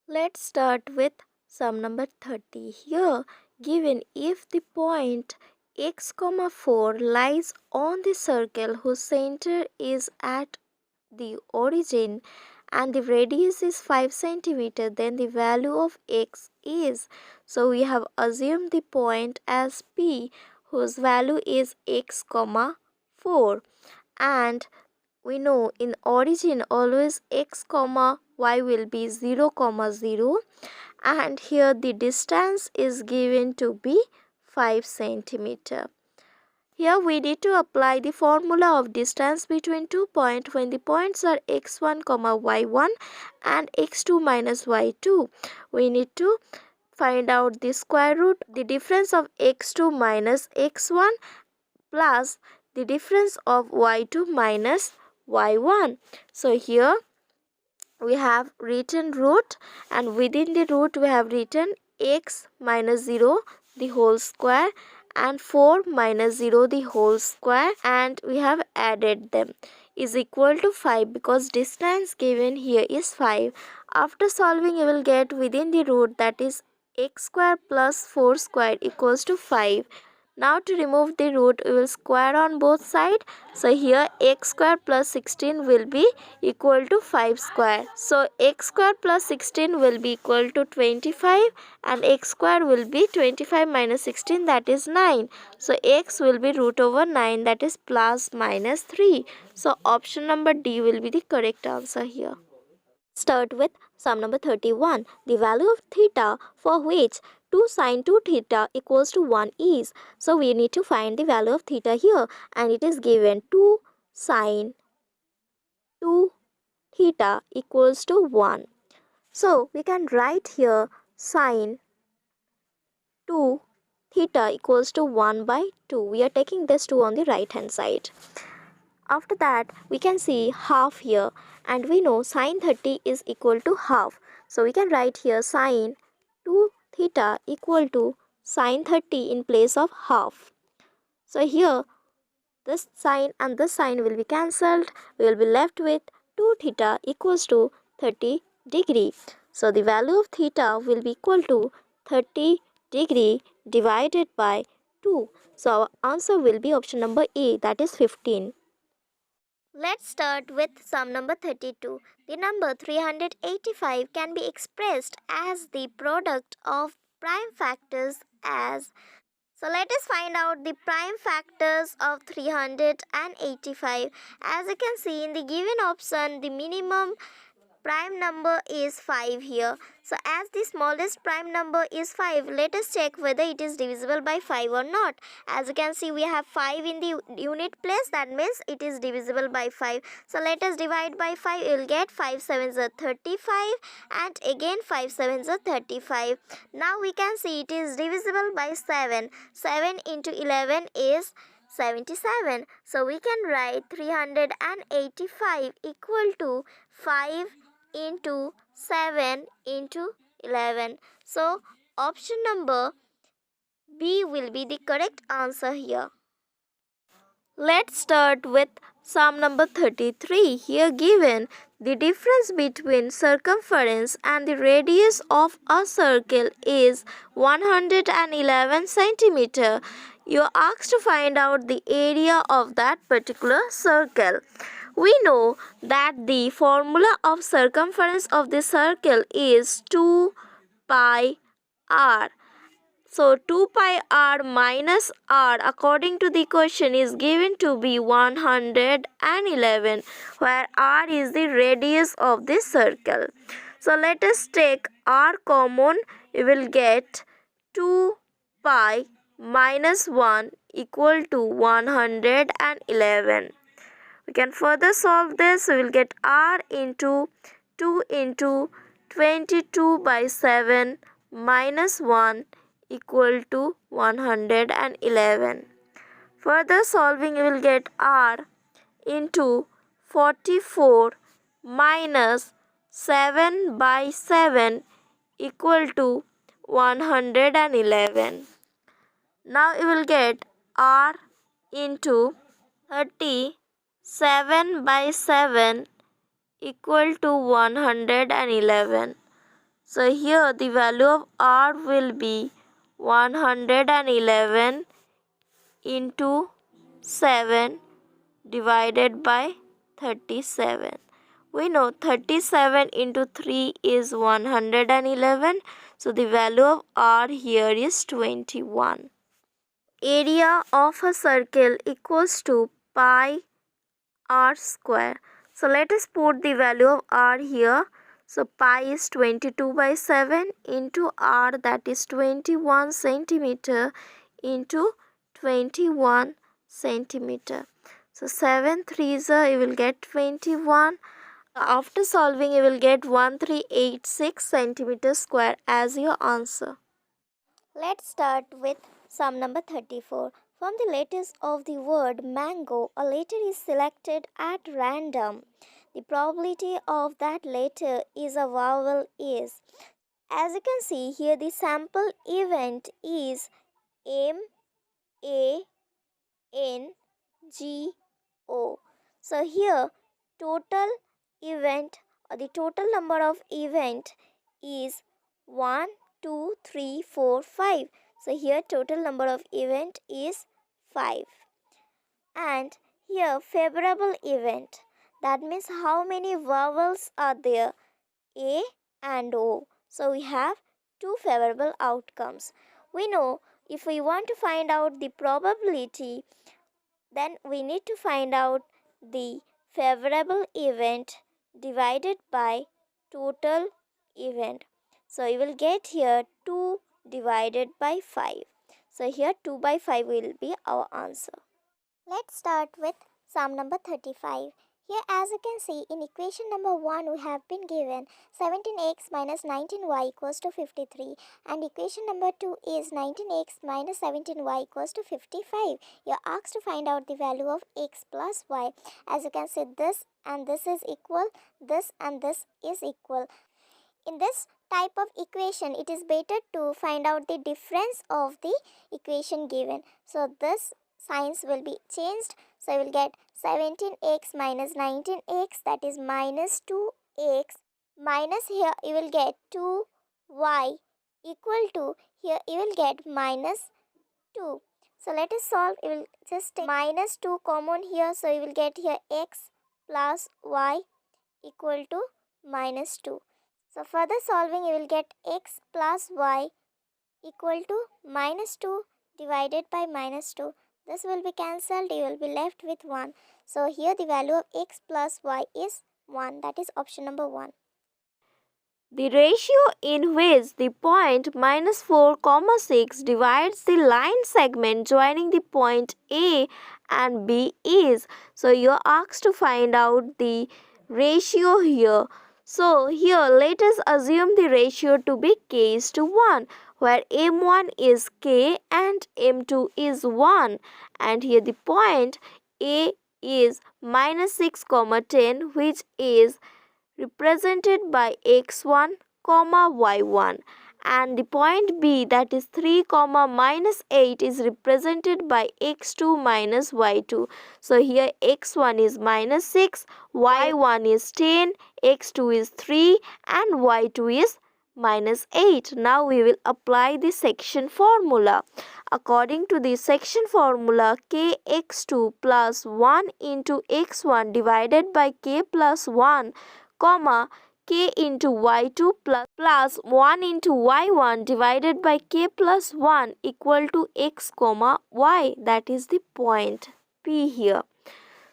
Speaker 2: Let's start with sum number 30. Here given, if the point x, 4 lies on the circle whose center is at the origin and the radius is 5 centimeter, then the value of x is. So we have assumed the point as P, whose value is x comma 4, and we know in origin always x comma y will be 0 comma 0, and here the distance is given to be 5 centimeter. Here we need to apply the formula of distance between 2 points when the points are x1 comma y1 and x2 minus y2. We need to find out the square root, the difference of x2 minus x1 plus the difference of y2 minus y1. So here we have written root, and within the root we have written x minus 0 the whole square and 4 minus 0 the whole square, and we have added them is equal to 5 because distance given here is 5. After solving you will get within the root, that is x square plus 4 square equals to 5. Now to remove the root we will square on both sides. So here x square plus 16 will be equal to 5 square. So x square plus 16 will be equal to 25, and x square will be 25 minus 16, that is 9. So x will be root over 9, that is plus minus 3. So option number D will be the correct answer here.
Speaker 1: Start with sum number 31. The value of theta for which 2 sine 2 theta equals to 1 is. So we need to find the value of theta here, and it is given 2 sine 2 theta equals to 1. So we can write here sine 2 theta equals to 1 by 2. We are taking this 2 on the right hand side. After that, we can see half here, and we know sine 30 is equal to half. So we can write here sine 2 theta equal to sine 30 in place of half. So here this sine and this sine will be cancelled. We will be left with 2 theta equals to 30 degree. So the value of theta will be equal to 30 degree divided by 2. So our answer will be option number A, that is 15. Let's start with sum number 32. The number 385 can be expressed as the product of prime factors as. So let us find out the prime factors of 385. As you can see in the given option, the minimum prime number is 5 here. So as the smallest prime number is 5, let us check whether it is divisible by 5 or not. As you can see, we have 5 in the unit place, that means it is divisible by 5. So let us divide by 5. You will get 5 sevens are 35 and again 5 sevens are 35. Now we can see it is divisible by 7. 7 into 11 is 77. So we can write 385 equal to 5 into 7 into 11. So option number B will be the correct answer here.
Speaker 2: Let's start with sum number 33. Here given the difference between circumference and the radius of a circle is 111 centimeter. You are asked to find out the area of that particular circle. We know that the formula of circumference of the circle is 2 pi r. So 2 pi r minus r according to the question is given to be 111, where r is the radius of this circle. So let us take r common. We will get 2 pi minus 1 equal to 111. We can further solve this. We will get r into 2 into 22 by 7 minus 1 equal to 111. Further solving, we will get r into 44 minus 7 by 7 equal to 111. Now you will get r into 37 by 7 equal to 111. So here the value of r will be 111 into 7 divided by 37. We know 37 into 3 is 111. So the value of r here is 21. Area of a circle equals to pi r square. So let us put the value of r here. So pi is 22 by 7 into r, that is 21 centimeter into 21 centimeter. So 7 threes you will get 21. After solving you will get 1386 centimeter square as your answer.
Speaker 1: Let's start with sum number 34. From the letters of the word mango, a letter is selected at random. The probability of that letter is a vowel is. As you can see here, the sample event is MANGO. So here total event or the total number of event is 1, 2, 3, 4, 5. So here total number of event is 5. And here favorable event, that means how many vowels are there, A and O. So we have two favorable outcomes. We know if we want to find out the probability, then we need to find out the favorable event divided by total event. So you will get here 2 divided by 5. So here 2 by 5 will be our answer. Let's start with sum number 35. Here, as you can see, in equation number 1 we have been given 17x minus 19y equals to 53, and equation number 2 is 19x minus 17y equals to 55. You are asked to find out the value of x plus y. As you can see, this and this is equal, this and this is equal. In this type of equation, it is better to find out the difference of the equation given. So this signs will be changed. So you will get 17x minus 19x, that is minus 2x, minus here you will get 2y equal to, here you will get minus 2. So let us solve. You will just take minus 2 common here. So you will get here x plus y equal to minus 2. So further solving, you will get x plus y equal to minus 2 divided by minus 2. This will be cancelled. You will be left with 1. So here the value of x plus y is 1. That is option number 1.
Speaker 2: The ratio in which the point minus 4, 6 divides the line segment joining the point A and B is. So you are asked to find out the ratio here. So here let us assume the ratio to be k:1, where m1 is k and m2 is 1, and here the point A is minus 6, 10, which is represented by x1, y1, and the point B, that is 3, minus 8, is represented by x2 minus y2. So here x1 is minus 6, y1 is 10, x2 is 3, and y2 is minus 8. Now we will apply the section formula. According to the section formula, kx2 plus 1 into x1 divided by k plus 1, comma k into y2 plus 1 into y1 divided by k plus 1 equal to x comma y, that is the point P here.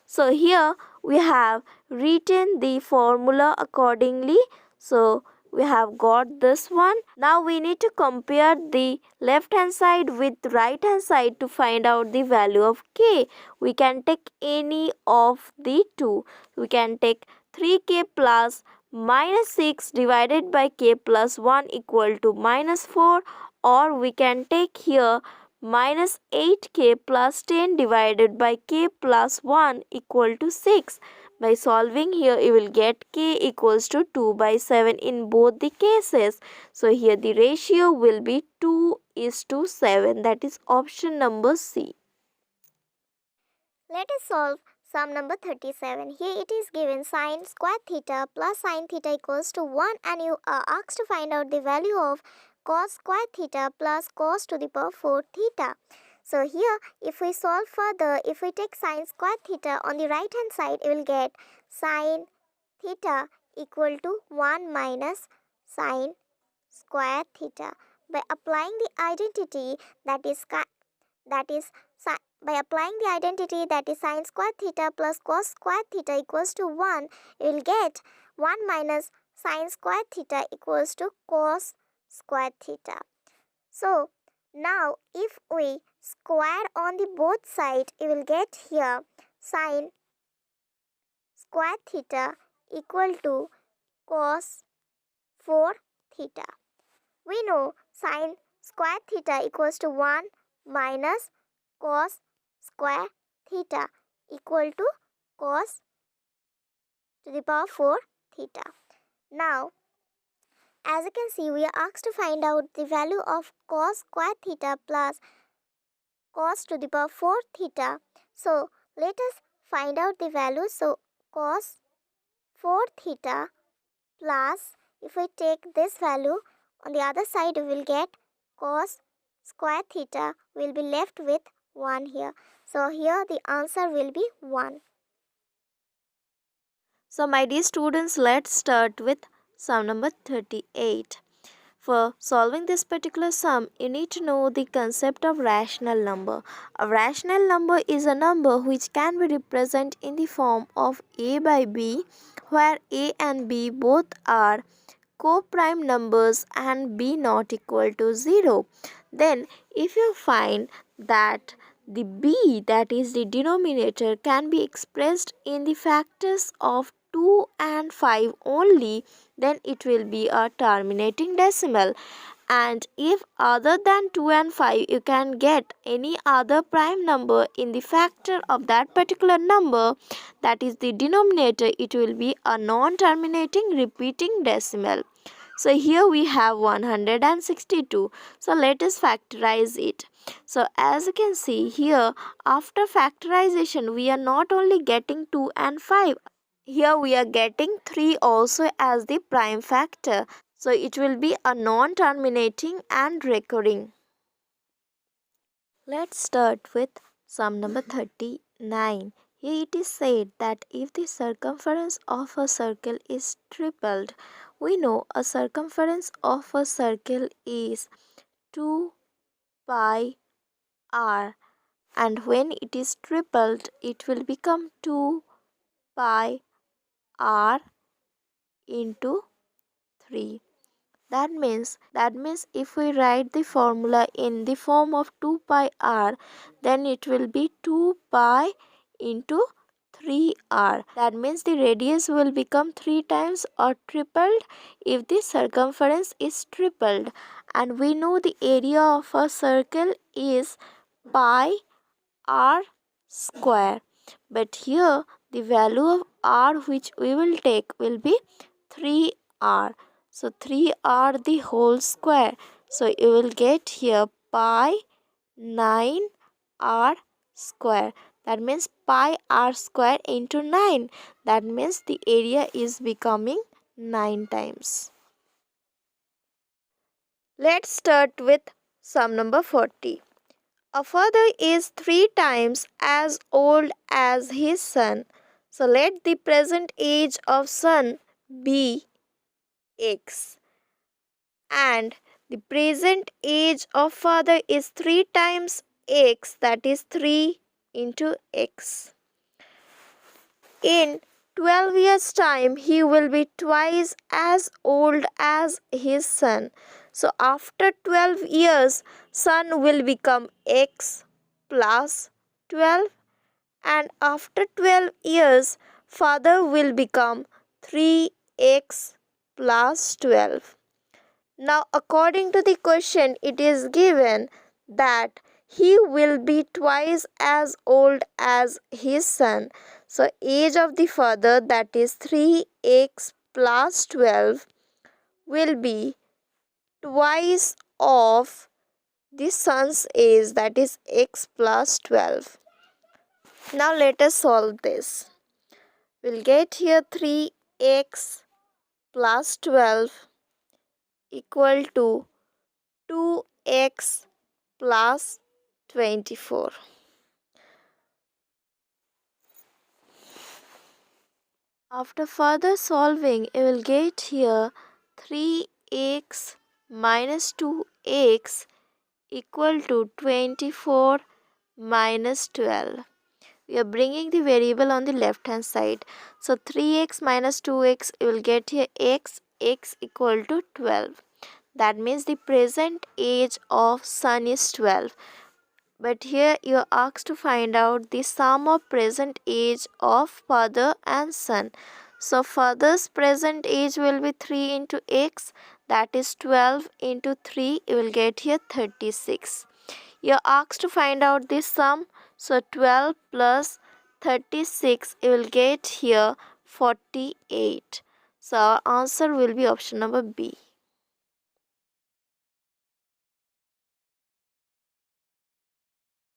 Speaker 2: So here we have written the formula accordingly. So we have got this one. Now we need to compare the left hand side with right hand side to find out the value of k. We can take any of the two. We can take 3k plus minus 6 divided by k plus 1 equal to minus 4, or we can take here minus 8k plus 10 divided by k plus 1 equal to 6. By solving here, you will get k equals to 2 by 7 in both the cases. So here the ratio will be 2:7. That is option number C.
Speaker 1: Let us solve sum number 37. Here it is given sin square theta plus sin theta equals to 1, and you are asked to find out the value of cos square theta plus cos to the power 4 theta. So here if we solve further, if we take sin square theta on the right hand side, you will get sin theta equal to 1 minus sine square theta. By applying the identity that is sine square theta plus cos square theta equals to 1, you will get 1 minus sine square theta equals to cos square theta. So now if we square on the both sides, you will get here sine square theta equal to cos 4 theta. We know sine square theta equals to 1 minus cos square theta equal to cos to the power 4 theta. Now, as you can see, we are asked to find out the value of cos square theta plus cos to the power 4 theta. So, let us find out the value. So, cos 4 theta plus, if we take this value, on the other side we will get cos square theta, we will be left with 1 here. So, here the answer will be 1.
Speaker 2: So my dear students, let's start with sum number 38. For solving this particular sum, you need to know the concept of rational number. A rational number is a number which can be represented in the form of a by b, where a and b both are co-prime numbers and b not equal to 0. Then if you find that the b, that is the denominator, can be expressed in the factors of 2 and 5 only, then it will be a terminating decimal. And if other than 2 and 5 you can get any other prime number in the factor of that particular number, that is the denominator, it will be a non-terminating repeating decimal. So here we have 162. So let us factorize it. So as you can see here, after factorization we are not only getting 2 and 5. Here we are getting 3 also as the prime factor. So it will be a non-terminating and recurring. Let's start with sum number 39. Here it is said that if the circumference of a circle is tripled, we know a circumference of a circle is 2 pi r, and when it is tripled it will become 2 pi r into 3. That means if we write the formula in the form of 2 pi r, then it will be 2 pi into 3r. That means the radius will become 3 times or tripled if the circumference is tripled. And we know the area of a circle is pi r square. But here the value of r which we will take will be 3r. So 3r the whole square. So you will get here pi 9r square. That means pi r square into 9. That means the area is becoming 9 times. Let's start with sum number 40. A father is 3 times as old as his son. So let the present age of son be x. And the present age of father is 3 times x, that is 3 into x. In 12 years' time, he will be twice as old as his son. So after 12 years, son will become x plus 12, and after 12 years, father will become 3x plus 12. Now, according to the question, it is given that he will be twice as old as his son. So, age of the father, that is 3x plus 12, will be twice of the son's age, that is x plus 12. Now, let us solve this. We'll get here 3x plus 12 equal to 2x plus 24. After further solving, you will get here 3x minus 2x equal to 24 minus 12. We are bringing the variable on the left hand side. So 3x minus 2x, you will get here x equal to 12. That means the present age of son is 12. But here you are asked to find out the sum of present age of father and son. So father's present age will be 3 into x, that is 12 into 3, you will get here 36. You are asked to find out this sum. So 12 plus 36, you will get here 48. So our answer will be option number B.